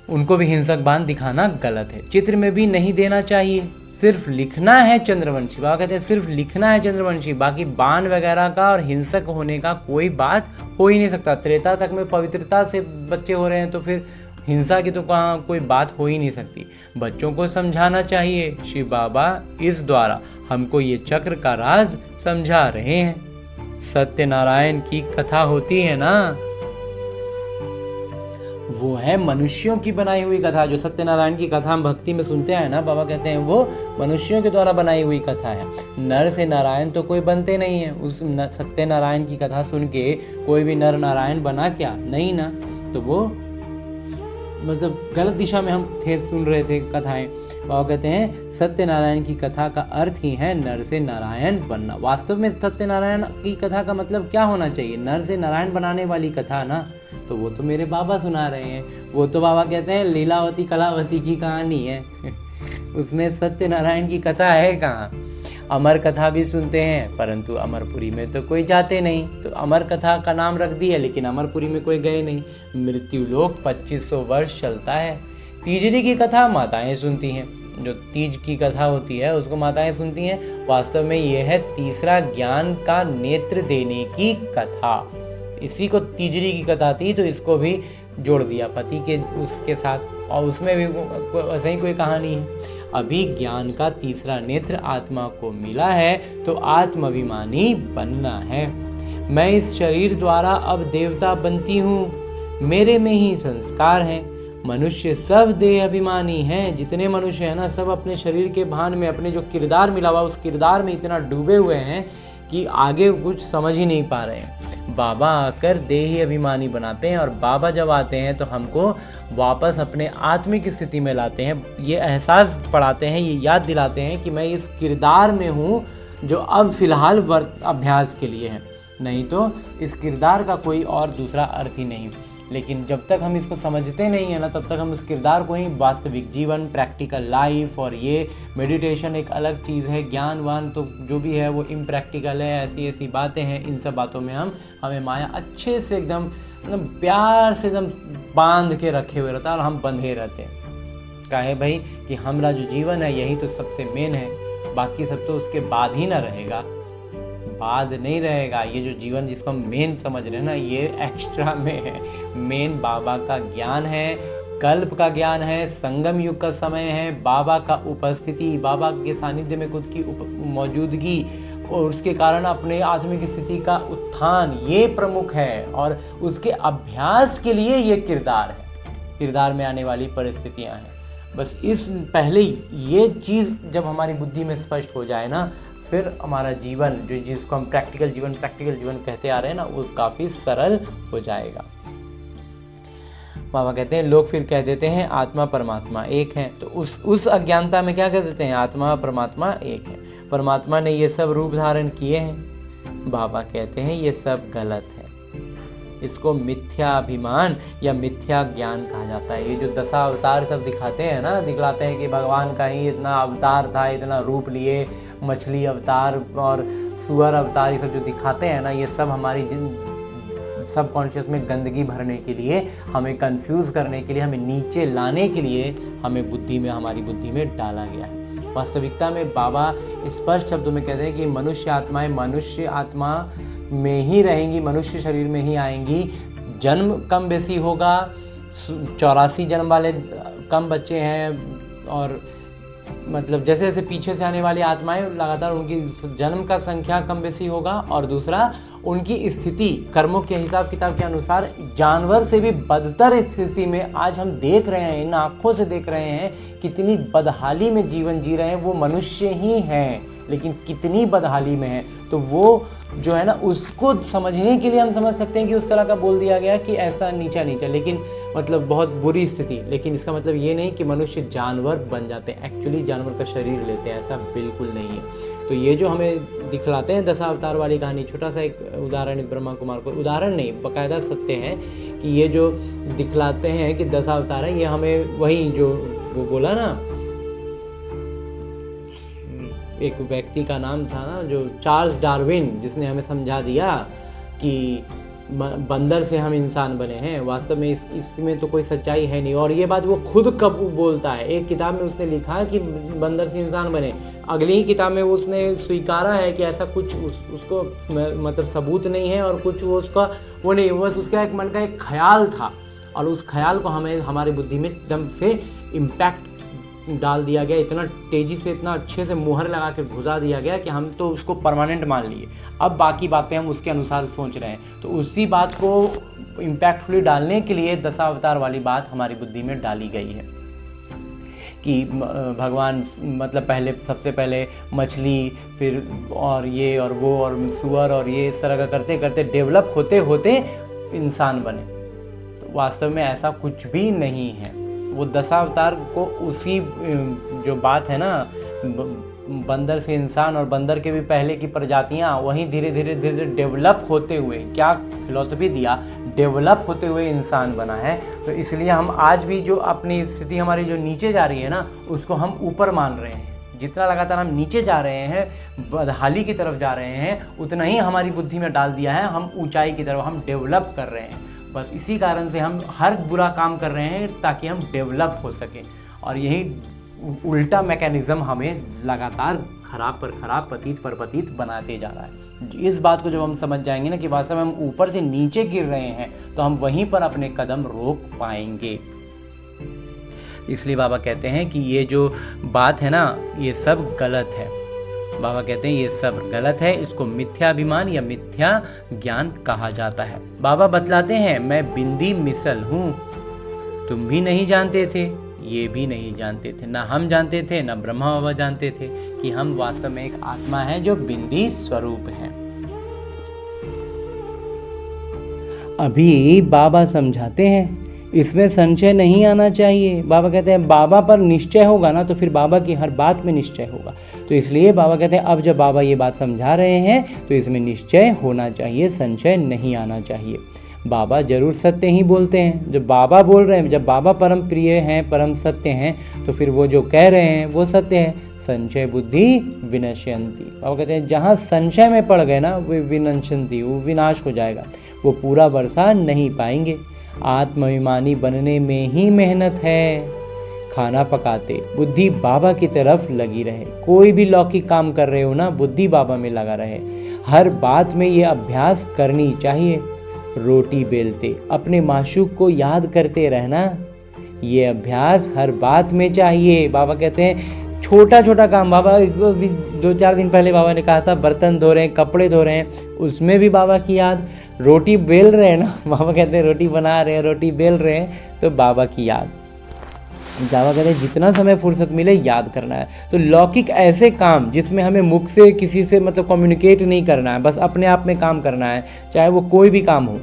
उनको भी हिंसक बाण दिखाना गलत है। चित्र में भी नहीं देना चाहिए, सिर्फ लिखना है चंद्रवंशी। बाबा कहते हैं सिर्फ लिखना है चंद्रवंशी, बाकी बाण वगैरह का और हिंसक होने का कोई बात हो ही नहीं सकता। त्रेता तक में पवित्रता से बच्चे हो रहे हैं तो फिर हिंसा की तो कहाँ कोई बात हो ही नहीं सकती। बच्चों को समझाना चाहिए। शिव बाबा इस द्वारा हमको ये चक्र का राज समझा रहे हैं। सत्यनारायण की कथा होती है ना, वो है मनुष्यों की बनाई हुई कथा। जो सत्यनारायण की कथा हम भक्ति में सुनते हैं ना, बाबा कहते हैं वो मनुष्यों के द्वारा बनाई हुई कथा है। नर से नारायण तो कोई बनते नहीं है। उस सत्यनारायण की कथा सुन के कोई भी नर नारायण बना क्या? नहीं ना। तो वो मतलब गलत दिशा में हम थे, सुन रहे थे कथाएं। बाबा कहते हैं सत्यनारायण की कथा का अर्थ ही है नर से नारायण बनना। वास्तव में सत्यनारायण की कथा का मतलब क्या होना चाहिए? नर से नारायण बनाने वाली कथा ना। तो वो तो मेरे बाबा सुना रहे हैं। वो तो बाबा कहते हैं लीलावती कलावती की कहानी है उसमें सत्यनारायण की कथा है कहाँ? अमर कथा भी सुनते हैं, परंतु अमरपुरी में तो कोई जाते नहीं। तो अमर कथा का नाम रख दिया, लेकिन अमरपुरी में कोई गए नहीं। मृत्यु लोक 2500 वर्ष चलता है। तीजरी की कथा माताएं सुनती हैं। जो तीज की कथा होती है उसको माताएं सुनती हैं। वास्तव में यह है तीसरा ज्ञान का नेत्र देने की कथा। इसी को तीजरी की कथा थी, तो इसको भी जोड़ दिया पति के उसके साथ, और उसमें भी वैसे ही कोई कहानी है। अभी ज्ञान का तीसरा नेत्र आत्मा को मिला है तो आत्माभिमानी बनना है। मैं इस शरीर द्वारा अब देवता बनती हूँ, मेरे में ही संस्कार है। मनुष्य सब देह अभिमानी हैं। जितने मनुष्य हैं ना, सब अपने शरीर के भान में, अपने जो किरदार मिला हुआ उस किरदार में इतना डूबे हुए हैं कि आगे कुछ समझ ही नहीं पा रहे हैं। बाबा आकर देही अभिमानी बनाते हैं, और बाबा जब आते हैं तो हमको वापस अपने आत्मिक स्थिति में लाते हैं। ये एहसास पढ़ाते हैं, ये याद दिलाते हैं कि मैं इस किरदार में हूँ जो अब फिलहाल अभ्यास के लिए है, नहीं तो इस किरदार का कोई और दूसरा अर्थ ही नहीं। लेकिन जब तक हम इसको समझते नहीं है ना, तब तक हम उस किरदार को ही वास्तविक जीवन, प्रैक्टिकल लाइफ, और ये मेडिटेशन एक अलग चीज़ है, ज्ञानवान तो जो भी है वो इम्प्रैक्टिकल है। ऐसी ऐसी बातें हैं, इन सब बातों में हमें माया अच्छे से एकदम मतलब प्यार से एकदम बांध के रखे हुए रहता है, और हम बंधे रहते हैं। काहे भाई कि हमारा जो जीवन है यही तो सबसे मेन है, बाकी सब तो उसके बाद ही ना रहेगा, बाद नहीं रहेगा। ये जो जीवन जिसको हम मेन समझ रहे हैं ना, ये एक्स्ट्रा में है। मेन बाबा का ज्ञान है, कल्प का ज्ञान है, संगम युग का समय है, बाबा का उपस्थिति, बाबा के सानिध्य में खुद की मौजूदगी, और उसके कारण अपने आत्मिक स्थिति का उत्थान, ये प्रमुख है। और उसके अभ्यास के लिए ये किरदार है, किरदार में आने वाली परिस्थितियां हैं। बस इस पहले ये चीज़ जब हमारी बुद्धि में स्पष्ट हो जाए ना, फिर हमारा जीवन जो जिसको हम प्रैक्टिकल जीवन कहते आ रहे हैं ना, वो काफ़ी सरल हो जाएगा। बाबा कहते हैं लोग फिर कह देते हैं आत्मा परमात्मा एक है, तो उस अज्ञानता में क्या कह देते हैं, आत्मा परमात्मा एक है, परमात्मा ने ये सब रूप धारण किए हैं। बाबा कहते हैं ये सब गलत है, इसको मिथ्या अभिमान या मिथ्या ज्ञान कहा जाता है। ये जो दशा अवतार सब दिखाते हैं ना, दिखलाते हैं कि भगवान का ही इतना अवतार था, इतना रूप लिए, मछली अवतार और सुअर अवतार, ये सब जो दिखाते हैं ना, ये सब हमारी सबकॉन्शियस में गंदगी भरने के लिए, हमें कंफ्यूज करने के लिए, हमें नीचे लाने के लिए हमें हमारी बुद्धि में डाला गया है। वास्तविकता में बाबा स्पष्ट शब्दों में कहते हैं कि मनुष्य आत्माएं मनुष्य आत्मा में ही रहेंगी, मनुष्य शरीर में ही आएंगी, जन्म कम बेसी होगा, 84 जन्म वाले कम बच्चे हैं, और मतलब जैसे जैसे पीछे से आने वाली आत्माएं लगातार उनकी जन्म का संख्या कम बेसी होगा, और दूसरा उनकी स्थिति कर्मों के हिसाब किताब के अनुसार जानवर से भी बदतर स्थिति में आज हम देख रहे हैं, इन आँखों से देख रहे हैं कितनी बदहाली में जीवन जी रहे हैं। वो मनुष्य ही हैं लेकिन कितनी बदहाली में है, तो वो जो है ना, उसको समझने के लिए हम समझ सकते हैं कि उस तरह का बोल दिया गया कि ऐसा नीचा, लेकिन मतलब बहुत बुरी स्थिति, लेकिन इसका मतलब ये नहीं कि मनुष्य जानवर बन जाते हैं, एक्चुअली जानवर का शरीर लेते हैं, ऐसा बिल्कुल नहीं है। तो ये जो हमें दिखलाते हैं दशावतार वाली कहानी, छोटा सा एक उदाहरण ब्रह्मा कुमार को, उदाहरण नहीं बाकायदा सत्य है कि ये जो दिखलाते हैं कि दशावतार है, ये हमें वही जो वो बोला ना, एक व्यक्ति का नाम था ना जो चार्ल्स डार्विन, जिसने हमें समझा दिया कि बंदर से हम इंसान बने हैं। वास्तव में इसमें तो कोई सच्चाई है नहीं, और ये बात वो खुद कब बोलता है। एक किताब में उसने लिखा कि बंदर से इंसान बने, अगली ही किताब में उसने स्वीकारा है कि ऐसा कुछ उसको मतलब सबूत नहीं है, और कुछ वो उसका वो नहीं, बस उसका एक मन का एक ख्याल था, और उस ख्याल को हमें हमारी बुद्धि में एकदम से इम्पैक्ट डाल दिया गया, इतना तेज़ी से, इतना अच्छे से मुहर लगा कर घुसा दिया गया कि हम तो उसको परमानेंट मान लिए। अब बाकी बातें हम उसके अनुसार सोच रहे हैं, तो उसी बात को इम्पैक्टफुली डालने के लिए दशावतार वाली बात हमारी बुद्धि में डाली गई है कि भगवान मतलब सबसे पहले मछली, फिर और ये और वो और सुअर और ये इस तरह का करते करते डेवलप होते होते इंसान बने। तो वास्तव में ऐसा कुछ भी नहीं है। वो दशावतार को उसी जो बात है ना, बंदर से इंसान और बंदर के भी पहले की प्रजातियां वहीं धीरे धीरे डेवलप होते हुए, क्या फिलॉसफी दिया, डेवलप होते हुए इंसान बना है। तो इसलिए हम आज भी जो अपनी स्थिति हमारी जो नीचे जा रही है ना, उसको हम ऊपर मान रहे हैं। जितना लगातार हम नीचे जा रहे हैं, बदहाली की तरफ जा रहे हैं, उतना ही हमारी बुद्धि में डाल दिया है हम ऊंचाई की तरफ, हम डेवलप कर रहे हैं। बस इसी कारण से हम हर बुरा काम कर रहे हैं ताकि हम डेवलप हो सकें, और यही उल्टा मैकेनिज़्म हमें लगातार खराब पर खराब, पतित पर पतित बनाते जा रहा है। इस बात को जब हम समझ जाएंगे ना कि वास्तव में हम ऊपर से नीचे गिर रहे हैं, तो हम वहीं पर अपने कदम रोक पाएंगे। इसलिए बाबा कहते हैं कि ये जो बात है ना, ये सब गलत है। बाबा कहते हैं ये सब गलत है, इसको मिथ्याभिमान या मिथ्या ज्ञान कहा जाता है। बाबा बतलाते हैं मैं बिंदी मिसल हूँ, तुम भी नहीं जानते थे, ये भी नहीं जानते थे, ना हम जानते थे, ना ब्रह्मा बाबा जानते थे कि हम वास्तव में एक आत्मा है जो बिंदी स्वरूप है। अभी बाबा समझाते हैं इसमें संशय नहीं आना चाहिए। बाबा कहते हैं बाबा पर निश्चय होगा ना, तो फिर बाबा की हर बात में निश्चय होगा। तो इसलिए बाबा कहते हैं अब जब बाबा ये बात समझा रहे हैं तो इसमें निश्चय होना चाहिए, संशय नहीं आना चाहिए। बाबा जरूर सत्य ही बोलते हैं। जब बाबा बोल रहे हैं, जब बाबा परम प्रिय हैं, परम सत्य हैं, तो फिर वो जो कह रहे हैं वो सत्य है। संशय बुद्धि विनश्यंती। बाबा कहते हैं जहाँ संशय में पड़ गए ना, वो विनश्यंती, वो विनाश हो जाएगा, वो पूरा वर्षा नहीं पाएंगे। आत्माभिमानी बनने में ही मेहनत है। खाना पकाते बुद्धि बाबा की तरफ लगी रहे। कोई भी लौकिक काम कर रहे हो ना, बुद्धि बाबा में लगा रहे। हर बात में ये अभ्यास करनी चाहिए। रोटी बेलते अपने माशूक को याद करते रहना, ये अभ्यास हर बात में चाहिए। बाबा कहते हैं छोटा छोटा काम, बाबा 2-4 दिन पहले बाबा ने कहा था बर्तन धो रहे हैं, कपड़े धो रहे हैं, उसमें भी बाबा की याद। रोटी बेल रहे हैं ना, बाबा कहते हैं रोटी बना रहे हैं, रोटी बेल रहे हैं, तो बाबा की याद। बाबा कहते हैं जितना समय फुर्सत मिले याद करना है। तो लौकिक ऐसे काम जिसमें हमें मुख से किसी से मतलब कम्युनिकेट नहीं करना है, बस अपने आप में काम करना है, चाहे वो कोई भी काम हो,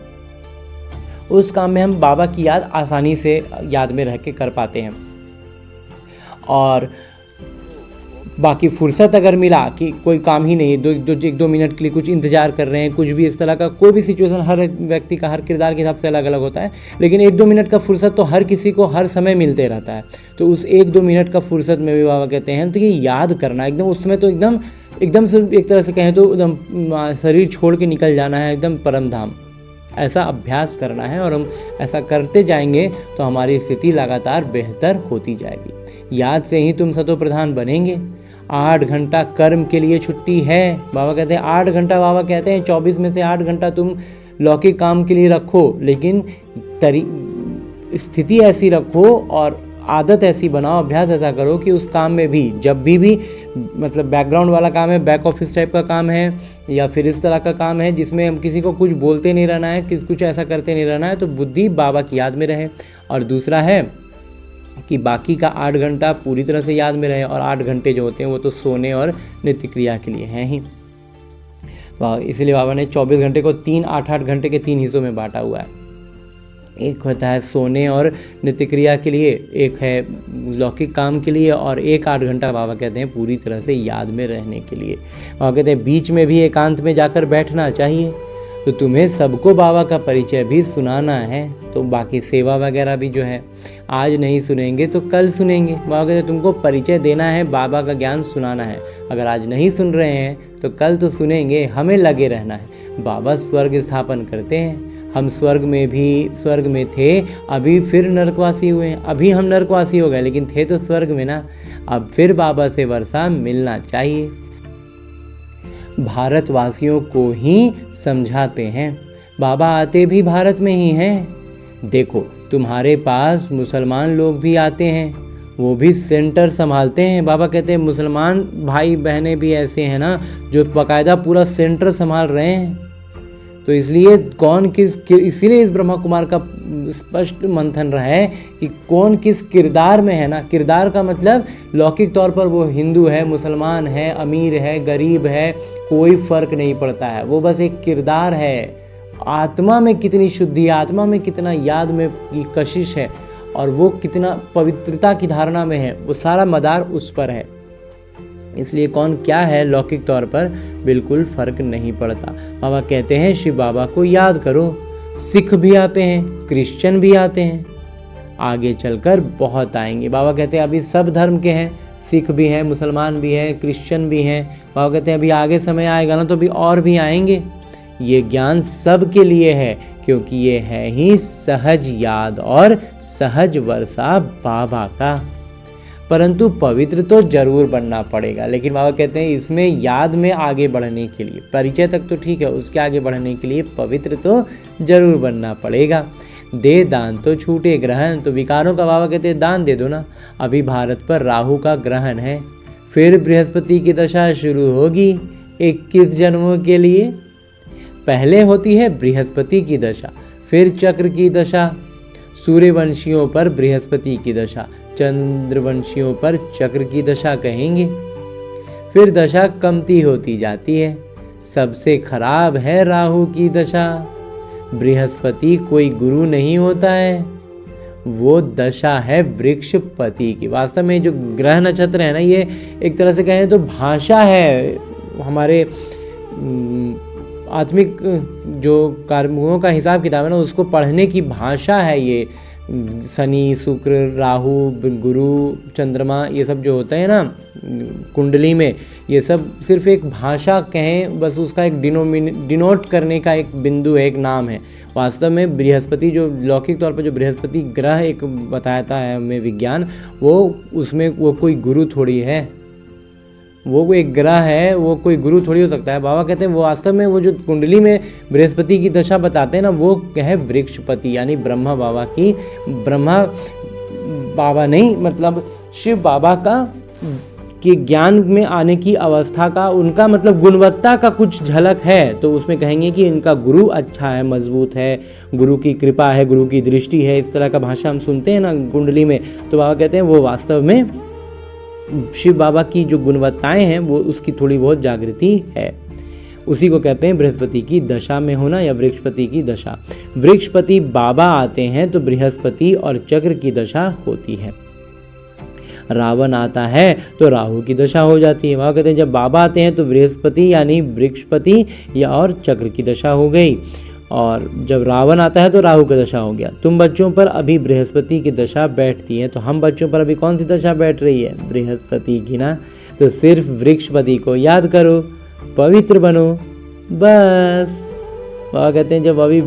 उस काम में हम बाबा की याद आसानी से याद में रह के कर पाते हैं। और बाकी फुर्सत अगर मिला कि कोई काम ही नहीं है, एक दो मिनट के लिए कुछ इंतजार कर रहे हैं, कुछ भी इस तरह का कोई भी सिचुएशन, हर व्यक्ति का हर किरदार के हिसाब से अलग अलग होता है, लेकिन एक दो मिनट का फुर्सत तो हर किसी को हर समय मिलते रहता है। तो उस एक दो मिनट का फुर्सत में भी बाबा कहते हैं तो ये याद करना एकदम, उस समय तो एकदम से एक तरह से कहें तो एकदम शरीर छोड़ के निकल जाना है एकदम परम धाम, ऐसा अभ्यास करना है। और हम ऐसा करते जाएंगे तो हमारी स्थिति लगातार बेहतर होती जाएगी। याद से ही तुम सतो प्रधान बनेंगे। 8 घंटा कर्म के लिए छुट्टी है। बाबा कहते हैं 8 घंटा, बाबा कहते हैं 24 में से 8 घंटा तुम लौकिक काम के लिए रखो, लेकिन स्थिति ऐसी रखो और आदत ऐसी बनाओ, अभ्यास ऐसा करो कि उस काम में भी जब भी मतलब बैकग्राउंड वाला काम है, बैक ऑफिस टाइप का काम है, या फिर इस तरह का काम है जिसमें हम किसी को कुछ बोलते नहीं रहना है, कुछ ऐसा करते नहीं रहना है, तो बुद्धि बाबा की याद में रहे। और दूसरा है कि बाकी का 8 घंटा पूरी तरह से याद में रहे, और 8 घंटे जो होते हैं वो तो सोने और नित्य क्रिया के लिए हैं ही। इसलिए बाबा ने 24 घंटे को 8-8 घंटे के 3 हिस्सों में बांटा हुआ है। एक होता है सोने और नित्य क्रिया के लिए, एक है लौकिक काम के लिए, और एक 8 घंटा बाबा कहते हैं पूरी तरह से याद में रहने के लिए। बाबा कहते हैं बीच में भी एकांत में जाकर बैठना चाहिए। तो तुम्हें सबको बाबा का परिचय भी सुनाना है, तो बाकी सेवा वगैरह भी जो है आज नहीं सुनेंगे तो कल सुनेंगे। बाबा कहते हैं तुमको परिचय देना है, बाबा का ज्ञान सुनाना है। अगर आज नहीं सुन रहे हैं तो कल तो सुनेंगे, हमें लगे रहना है। बाबा स्वर्ग स्थापन करते हैं, हम स्वर्ग में थे, अभी फिर नरकवासी हुए हैं। अभी हम नरकवासी हो गए, लेकिन थे तो स्वर्ग में ना। अब फिर बाबा से वर्षा मिलना चाहिए। भारतवासियों को ही समझाते हैं, बाबा आते भी भारत में ही हैं। देखो तुम्हारे पास मुसलमान लोग भी आते हैं, वो भी सेंटर संभालते हैं। बाबा कहते हैं मुसलमान भाई बहनें भी ऐसे हैं ना जो बाकायदा पूरा सेंटर संभाल रहे हैं। तो इसलिए इसीलिए इस ब्रह्मा कुमार का स्पष्ट मंथन रहा है कि कौन किस किरदार में है ना। किरदार का मतलब लौकिक तौर पर वो हिंदू है, मुसलमान है, अमीर है, गरीब है, कोई फर्क नहीं पड़ता है, वो बस एक किरदार है। आत्मा में कितनी शुद्धि, आत्मा में कितना याद में की कशिश है, और वो कितना पवित्रता की धारणा में है, वो सारा मदार उस पर है। इसलिए कौन क्या है लौकिक तौर पर बिल्कुल फर्क नहीं पड़ता। बाबा कहते हैं शिव बाबा को याद करो। सिख भी आते हैं, क्रिश्चियन भी आते हैं, आगे चलकर बहुत आएंगे। बाबा कहते हैं अभी सब धर्म के हैं, सिख भी हैं, मुसलमान भी हैं, क्रिश्चियन भी हैं। बाबा कहते हैं अभी आगे समय आएगा ना तो अभी और भी आएंगे। ये ज्ञान सब के लिए है, क्योंकि ये है ही सहज याद और सहज वर्षा बाबा का। परंतु पवित्र तो जरूर बनना पड़ेगा। लेकिन बाबा कहते हैं इसमें याद में आगे बढ़ने के लिए, परिचय तक तो ठीक है, उसके आगे बढ़ने के लिए पवित्र तो जरूर बनना पड़ेगा। दे दान तो छूटे ग्रहण, तो विकारों का बाबा कहते हैं दान दे दो ना। अभी भारत पर राहु का ग्रहण है, फिर बृहस्पति की दशा शुरू होगी 21 जन्मों के लिए। पहले होती है बृहस्पति की दशा, फिर चक्र की दशा, सूर्यवंशियों पर बृहस्पति की दशा, चंद्रवंशियों पर चक्र की दशा कहेंगे। फिर दशा कमती होती जाती है। सबसे खराब है राहु की दशा। बृहस्पति कोई गुरु नहीं होता है, वो दशा है वृक्षपति की। वास्तव में जो ग्रह नक्षत्र है ना, ये एक तरह से कहें तो भाषा है, हमारे आत्मिक जो कर्मों का हिसाब किताब है ना, उसको पढ़ने की भाषा है ये। शनि, शुक्र, राहु, गुरु, चंद्रमा, ये सब जो होते हैं ना कुंडली में, ये सब सिर्फ एक भाषा कहें, बस उसका एक डिनोट करने का एक बिंदु है, एक नाम है। वास्तव में बृहस्पति जो लौकिक तौर पर जो बृहस्पति ग्रह एक बताता है हमें विज्ञान, वो कोई गुरु थोड़ी है, वो एक ग्रह है, वो कोई गुरु थोड़ी हो सकता है। बाबा कहते हैं वो वास्तव में वो जो कुंडली में बृहस्पति की दशा बताते हैं ना, वो है वृक्षपति, यानी ब्रह्मा बाबा की। ब्रह्मा बाबा नहीं, मतलब शिव बाबा का कि ज्ञान में आने की अवस्था का, उनका मतलब गुणवत्ता का कुछ झलक है, तो उसमें कहेंगे कि इनका गुरु अच्छा है, मजबूत है, गुरु की कृपा है, गुरु की दृष्टि है। इस तरह का भाषा हम सुनते हैं ना कुंडली में, तो बाबा कहते हैं वो वास्तव में शिव बाबा की जो गुणवत्ताएं हैं वो उसकी थोड़ी बहुत जागृति है। उसी को कहते हैं बृहस्पति की दशा में होना या वृक्षपति की दशा। वृक्षपति बाबा आते हैं तो बृहस्पति और चक्र की दशा होती है। रावण आता है तो राहु की दशा हो जाती है। वहाँ कहते हैं जब बाबा आते हैं तो बृहस्पति यानी वृक्षपति या और चक्र की दशा हो गई, और जब रावण आता है तो राहु की दशा हो गया। तुम बच्चों पर अभी बृहस्पति की दशा बैठती है, तो हम बच्चों पर अभी कौन सी दशा बैठ रही है? बृहस्पति की ना। तो सिर्फ वृक्षपति को याद करो, पवित्र बनो, बस। बाबा कहते हैं जब अभी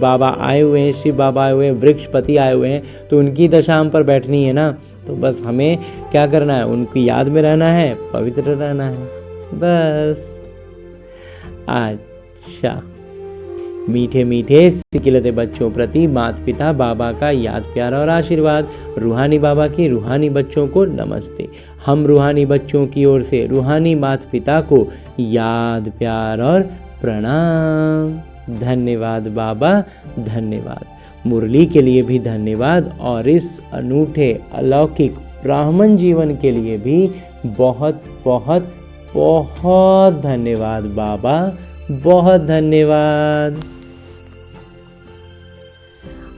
बाबा आए हुए हैं, शिव बाबा आए हुए हैं, वृक्षपति आए हुए हैं, तो उनकी दशा हम पर बैठनी है ना। तो बस हमें क्या करना है? उनकी याद में रहना है, पवित्र रहना है, बस। अच्छा, मीठे मीठे सिकिलते बच्चों प्रति माता पिता बाबा का याद प्यार और आशीर्वाद। रूहानी बाबा की रूहानी बच्चों को नमस्ते। हम रूहानी बच्चों की ओर से रूहानी माता पिता को याद प्यार और प्रणाम। धन्यवाद बाबा, धन्यवाद। मुरली के लिए भी धन्यवाद, और इस अनूठे अलौकिक ब्राह्मण जीवन के लिए भी बहुत बहुत बहुत धन्यवाद बाबा, बहुत धन्यवाद।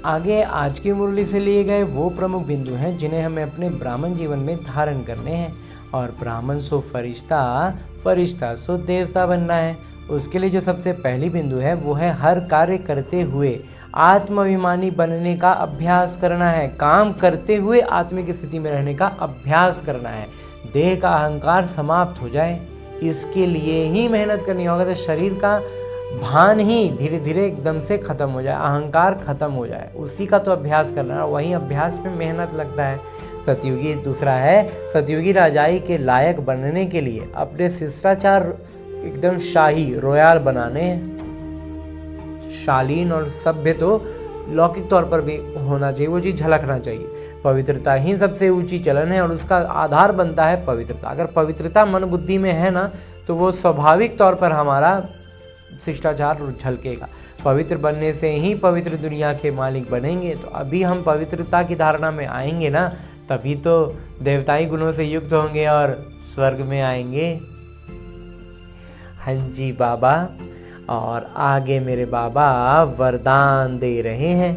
आगे आज की मुरली से लिए गए वो प्रमुख बिंदु हैं जिन्हें हमें अपने ब्राह्मण जीवन में धारण करने हैं। और ब्राह्मण सो फरिश्ता, फरिश्ता सो देवता बनना है। उसके लिए जो सबसे पहली बिंदु है वो है हर कार्य करते हुए आत्माभिमानी बनने का अभ्यास करना है। काम करते हुए आत्मिक स्थिति में रहने का अभ्यास करना है। देह का अहंकार समाप्त हो जाए, इसके लिए ही मेहनत करनी होगा। तो शरीर का भान ही धीरे धीरे एकदम से खत्म हो जाए, अहंकार खत्म हो जाए, उसी का तो अभ्यास करना है। वही अभ्यास में मेहनत लगता है। सतयुगी दूसरा है, सतयुगी राजाई के लायक बनने के लिए अपने शिष्टाचार एकदम शाही रॉयल बनाने हैं। शालीन और सभ्य तो लौकिक तौर पर भी होना चाहिए, वो चीज़ झलकना चाहिए। पवित्रता ही सबसे ऊंची चलन है और उसका आधार बनता है पवित्रता। अगर पवित्रता मन बुद्धि में है ना, तो वो स्वाभाविक तौर पर हमारा शिष्टाचार झलकेगा। पवित्र बनने से ही पवित्र दुनिया के मालिक बनेंगे। तो अभी हम पवित्रता की धारणा में आएंगे ना, तभी तो देवताई गुणों से युक्त होंगे और स्वर्ग में आएंगे। हाँ जी बाबा। और आगे मेरे बाबा वरदान दे रहे हैं।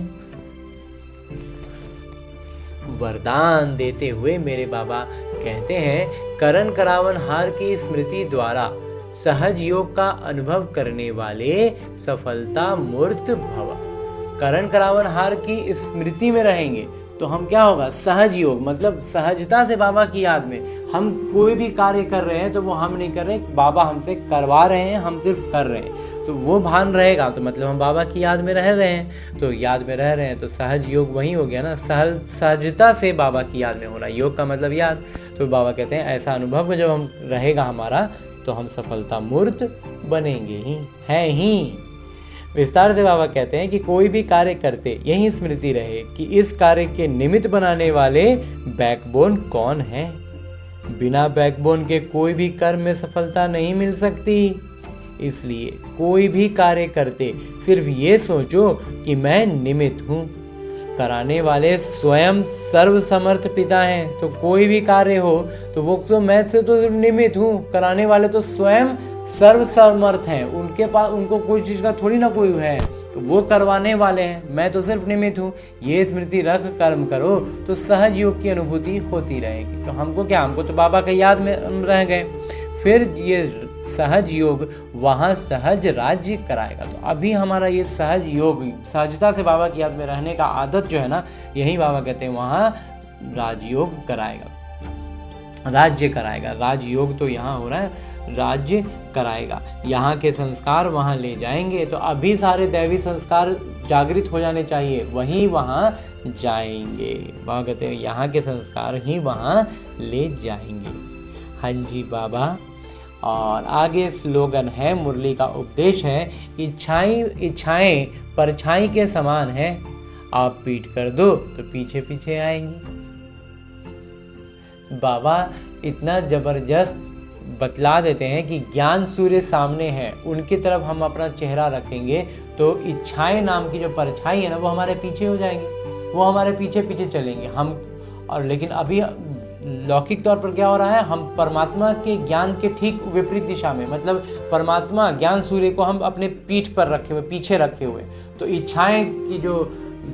वरदान देते हुए मेरे बाबा कहते हैं, करण करावन हार की स्मृति द्वारा सहज योग का अनुभव करने वाले सफलता मूर्त भव। करण करावन हार की स्मृति में रहेंगे तो हम क्या होगा? सहज योग, मतलब सहजता से बाबा की याद में हम कोई भी कार्य कर रहे हैं तो वो हम नहीं कर रहे, बाबा हमसे करवा रहे हैं, हम सिर्फ कर रहे हैं। तो वो भान रहेगा तो मतलब हम बाबा की याद में रह रहे हैं। तो याद में रह रहे हैं तो सहज योग वही हो गया ना, सहजता से बाबा की याद में होना। योग का मतलब याद। तो बाबा कहते हैं ऐसा अनुभव जब हम रहेगा हमारा तो हम सफलता मूर्त बनेंगे ही, हैं ही। विस्तार से बाबा कहते हैं कि कोई भी कार्य करते यही स्मृति रहे कि इस कार्य के निमित्त बनाने वाले बैकबोन कौन है। बिना बैकबोन के कोई भी कर्म में सफलता नहीं मिल सकती। इसलिए कोई भी कार्य करते सिर्फ ये सोचो कि मैं निमित्त हूँ। कराने वाले स्वयं सर्वसमर्थ पिता हैं। तो कोई भी कार्य हो तो वो तो मैं से तो सिर्फ निमित्त हूँ, कराने वाले तो स्वयं सर्वसमर्थ हैं। उनके पास, उनको कोई चीज़ का थोड़ी ना कोई है, तो वो करवाने वाले हैं, मैं तो सिर्फ निमित्त हूँ। ये स्मृति रख कर्म करो तो सहज योग की अनुभूति होती रहेगी। तो हमको क्या, हमको तो बाबा के याद में रह गए, फिर ये सहज योग वहाँ सहज राज्य कराएगा। तो अभी हमारा ये सहज योग, सहजता से बाबा की याद में रहने का आदत जो है ना, यही बाबा कहते हैं वहाँ राजयोग कराएगा, राज्य कराएगा। राजयोग तो यहाँ हो रहा है, राज्य कराएगा। यहाँ के संस्कार वहाँ ले जाएंगे। तो अभी सारे दैवी संस्कार जागृत हो जाने चाहिए, वहीं वहाँ जाएंगे। बाबा कहते हैं यहाँ के संस्कार ही वहाँ ले जाएंगे। हाँ जी बाबा। और आगे स्लोगन है, मुरली का उपदेश है, इच्छाएं परछाई के समान है, आप पीठ कर दो तो पीछे पीछे आएंगी। बाबा इतना ज़बरदस्त बतला देते हैं कि ज्ञान सूर्य सामने है, उनकी तरफ हम अपना चेहरा रखेंगे तो इच्छाएं नाम की जो परछाई है ना, वो हमारे पीछे हो जाएंगी, वो हमारे पीछे पीछे चलेंगे हम। और लेकिन अभी लौकिक तौर पर क्या हो रहा है, हम परमात्मा के ज्ञान के ठीक विपरीत दिशा में, मतलब परमात्मा ज्ञान सूर्य को हम अपने पीठ पर रखे हुए, पीछे रखे हुए, तो इच्छाएं की जो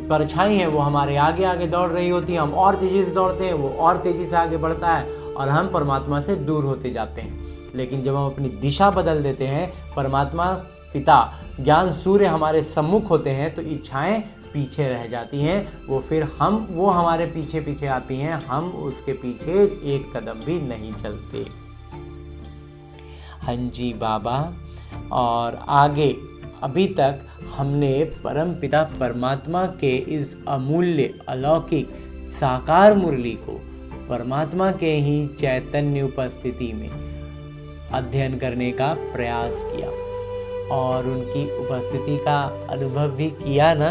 परछाई है वो हमारे आगे आगे दौड़ रही होती है, हम और तेज़ी से दौड़ते हैं, वो और तेज़ी से आगे बढ़ता है और हम परमात्मा से दूर होते जाते हैं। लेकिन जब हम अपनी दिशा बदल देते हैं, परमात्मा पिता ज्ञान सूर्य हमारे सम्मुख होते हैं, तो इच्छाएं पीछे रह जाती हैं, वो हमारे पीछे पीछे आती हैं, हम उसके पीछे एक कदम भी नहीं चलते। हाँ जी बाबा। और आगे अभी तक हमने परम पिता परमात्मा के इस अमूल्य अलौकिक साकार मुरली को परमात्मा के ही चैतन्य उपस्थिति में अध्ययन करने का प्रयास किया और उनकी उपस्थिति का अनुभव भी किया ना।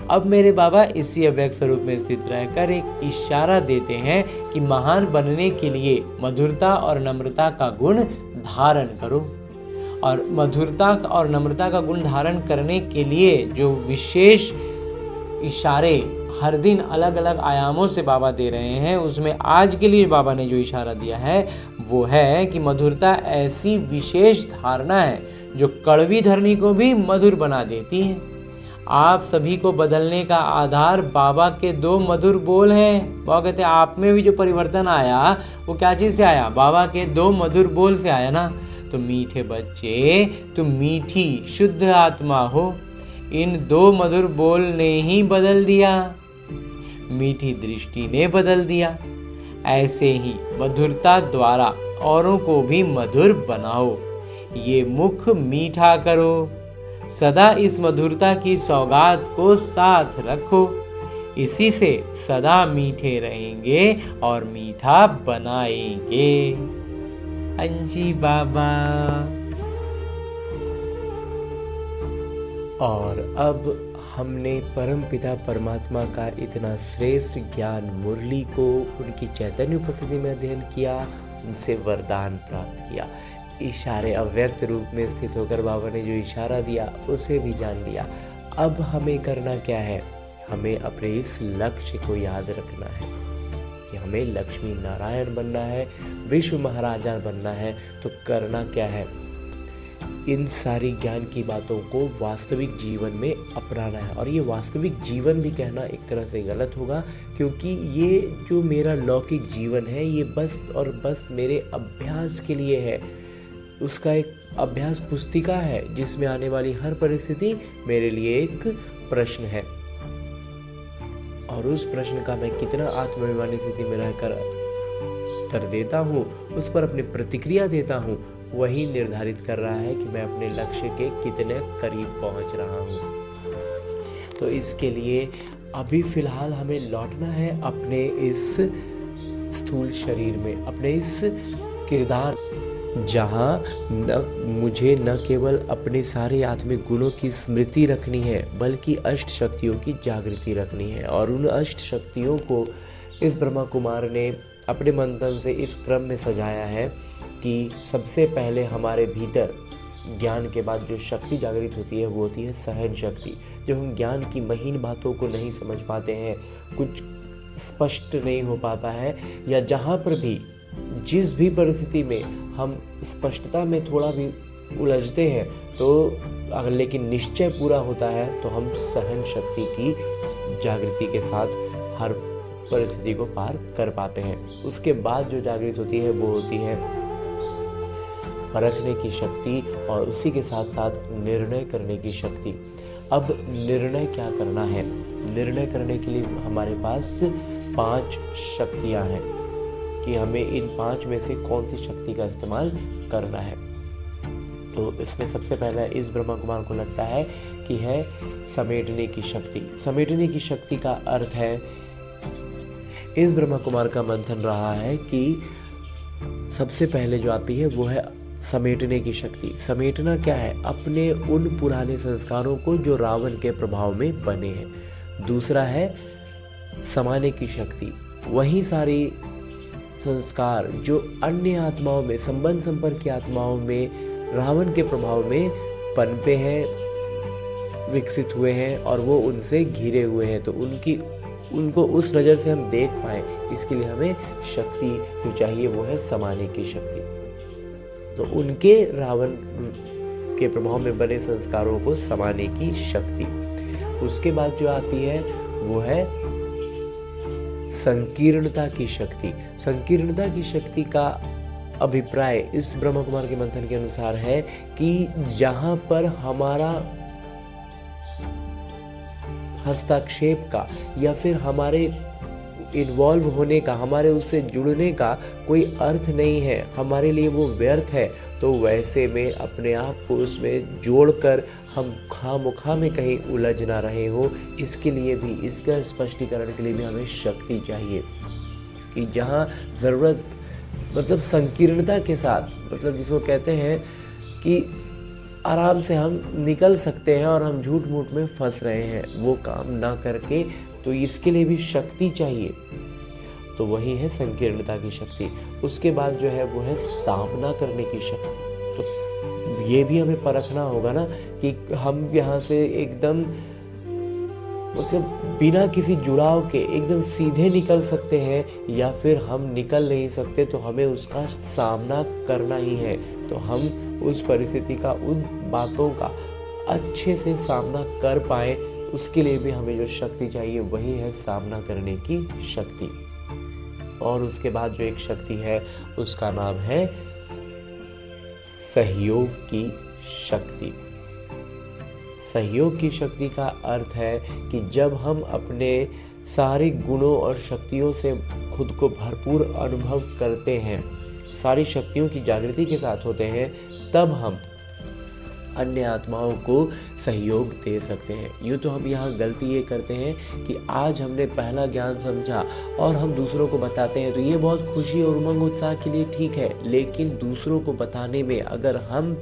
अब मेरे बाबा इसी अव्यक्त स्वरूप में स्थित रहकर एक इशारा देते हैं कि महान बनने के लिए मधुरता और नम्रता का गुण धारण करो। और मधुरता और नम्रता का गुण धारण करने के लिए जो विशेष इशारे हर दिन अलग अलग आयामों से बाबा दे रहे हैं, उसमें आज के लिए बाबा ने जो इशारा दिया है वो है कि मधुरता ऐसी विशेष धारणा है जो कड़वी धरनी को भी मधुर बना देती है। आप सभी को बदलने का आधार बाबा के 2 मधुर बोल हैं। बाबा कहते हैं आप में भी जो परिवर्तन आया वो क्या चीज़ से आया, बाबा के 2 मधुर बोल से आया ना। तो मीठे बच्चे, तुम मीठी शुद्ध आत्मा हो, इन 2 मधुर बोल ने ही बदल दिया, मीठी दृष्टि ने बदल दिया। ऐसे ही मधुरता द्वारा औरों को भी मधुर बनाओ, ये मुख मीठा करो, सदा इस मधुरता की सौगात को साथ रखो, इसी से सदा मीठे रहेंगे और मीठा बनाएंगे। अंजी बाबा। और अब हमने परम पिता परमात्मा का इतना श्रेष्ठ ज्ञान मुरली को उनकी चैतन्य उपस्थिति में अध्ययन किया, उनसे वरदान प्राप्त किया। इशारे अव्यक्त रूप में स्थित होकर बाबा ने जो इशारा दिया उसे भी जान लिया। अब हमें करना क्या है, हमें अपने इस लक्ष्य को याद रखना है कि हमें लक्ष्मी नारायण बनना है, विश्व महाराजा बनना है। तो करना क्या है, इन सारी ज्ञान की बातों को वास्तविक जीवन में अपनाना है। और ये वास्तविक जीवन भी कहना एक तरह से गलत होगा, क्योंकि ये जो मेरा लौकिक जीवन है ये बस और बस मेरे अभ्यास के लिए है। उसका एक अभ्यास पुस्तिका है जिसमें आने वाली हर परिस्थिति मेरे लिए एक प्रश्न है, और उस प्रश्न का मैं कितना आत्माभिमानी स्थिति में रहकर उत्तर देता हूँ, उस पर अपनी प्रतिक्रिया देता हूँ, वही निर्धारित कर रहा है कि मैं अपने लक्ष्य के कितने करीब पहुँच रहा हूँ। तो इसके लिए अभी फिलहाल हमें लौटना है अपने इस स्थूल शरीर में, अपने इस किरदार, जहाँ मुझे न केवल अपने सारे आत्मिक गुणों की स्मृति रखनी है बल्कि अष्ट शक्तियों की जागृति रखनी है। और उन अष्ट शक्तियों को इस ब्रह्मा कुमार ने अपने मंथन से इस क्रम में सजाया है कि सबसे पहले हमारे भीतर ज्ञान के बाद जो शक्ति जागृत होती है वो होती है सहन शक्ति। जब हम ज्ञान की महीन बातों को नहीं समझ पाते हैं, कुछ स्पष्ट नहीं हो पाता है, या जहाँ पर भी जिस भी परिस्थिति में हम स्पष्टता में थोड़ा भी उलझते हैं, तो अगर लेकिन निश्चय पूरा होता है तो हम सहन शक्ति की जागृति के साथ हर परिस्थिति को पार कर पाते हैं। उसके बाद जो जागृत होती है वो होती है परखने की शक्ति, और उसी के साथ साथ निर्णय करने की शक्ति। अब निर्णय क्या करना है, निर्णय करने के लिए हमारे पास 5 शक्तियाँ हैं कि हमें इन 5 में से कौन सी शक्ति का इस्तेमाल करना है। तो इसमें सबसे पहला इस ब्रह्मा कुमार को लगता है कि है समेटने की शक्ति। समेटने की शक्ति का अर्थ है, इस ब्रह्मा कुमार का मंथन रहा है कि सबसे पहले जो आती है वो है समेटने की शक्ति। समेटना क्या है, अपने उन पुराने संस्कारों को जो रावण के प्रभाव में बने हैं। दूसरा है समाने की शक्ति, वही सारी संस्कार जो अन्य आत्माओं में, संबंध संपर्क की आत्माओं में रावण के प्रभाव में पनपे हैं, विकसित हुए हैं और वो उनसे घिरे हुए हैं, तो उनको उस नज़र से हम देख पाएँ, इसके लिए हमें शक्ति जो चाहिए वो है समाने की शक्ति। तो उनके रावण के प्रभाव में बने संस्कारों को समाने की शक्ति। उसके बाद जो आती है वो है संकीर्णता की शक्ति। संकीर्णता की शक्ति का अभिप्राय इस ब्रह्म कुमार के मंथन के अनुसार है कि जहां पर हमारा हस्तक्षेप का या फिर हमारे इन्वॉल्व होने का, हमारे उससे जुड़ने का कोई अर्थ नहीं है, हमारे लिए वो व्यर्थ है, तो वैसे में अपने आप को उसमें जोड़कर हम खामोखा में कहीं उलझ ना रहे हो, इसके लिए भी, इसका स्पष्टीकरण के लिए भी हमें शक्ति चाहिए कि जहाँ ज़रूरत, मतलब संकीर्णता के साथ, मतलब जिसको कहते हैं कि आराम से हम निकल सकते हैं और हम झूठ मूठ में फंस रहे हैं, वो काम ना करके, तो इसके लिए भी शक्ति चाहिए। तो वही है संकीर्णता की शक्ति। उसके बाद जो है वो है सामना करने की शक्ति। तो ये भी हमें परखना होगा ना कि हम यहाँ से एकदम, मतलब बिना किसी जुड़ाव के एकदम सीधे निकल सकते हैं या फिर हम निकल नहीं सकते, तो हमें उसका सामना करना ही है। तो हम उस परिस्थिति का, उन बातों का अच्छे से सामना कर पाए, उसके लिए भी हमें जो शक्ति चाहिए वही है सामना करने की शक्ति। और उसके बाद जो एक शक्ति है उसका नाम है सहयोग की शक्ति। सहयोग की शक्ति का अर्थ है कि जब हम अपने सारे गुणों और शक्तियों से खुद को भरपूर अनुभव करते हैं, सारी शक्तियों की जागृति के साथ होते हैं, तब हम अन्य आत्माओं को सहयोग दे सकते हैं। यूँ तो हम यहाँ गलती ये करते हैं कि आज हमने पहला ज्ञान समझा और हम दूसरों को बताते हैं, तो ये बहुत खुशी और उमंग उत्साह के लिए ठीक है, लेकिन दूसरों को बताने में अगर हम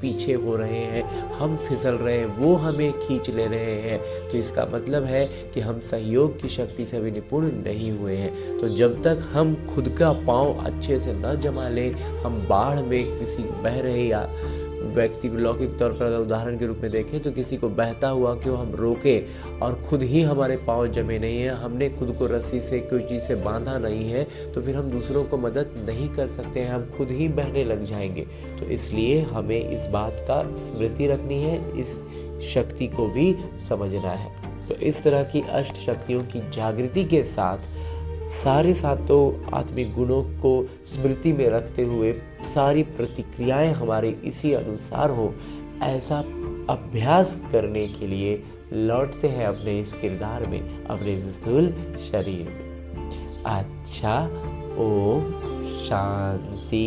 पीछे हो रहे हैं, हम फिसल रहे हैं, वो हमें खींच ले रहे हैं, तो इसका मतलब है कि हम सहयोग की शक्ति से भी निपुण नहीं हुए हैं। तो जब तक हम खुद का पाँव अच्छे से न जमा लें, हम बाढ़ में किसी बह रहे या व्यक्ति को लौकिक तौर पर अगर उदाहरण के रूप में देखें तो किसी को बहता हुआ क्यों हम रोकें और खुद ही हमारे पाँव जमे नहीं हैं, हमने खुद को रस्सी से कोई चीज़ से बांधा नहीं है, तो फिर हम दूसरों को मदद नहीं कर सकते हैं, हम खुद ही बहने लग जाएंगे। तो इसलिए हमें इस बात का स्मृति रखनी है, इस शक्ति को भी समझना है। तो इस तरह की अष्ट शक्तियों की जागृति के साथ सारे सातों आत्मिक गुणों को स्मृति में रखते हुए सारी प्रतिक्रियाएं हमारे इसी अनुसार हो, ऐसा अभ्यास करने के लिए लौटते हैं अपने इस किरदार में, अपने इस स्थूल शरीर में। अच्छा, ओम शांति।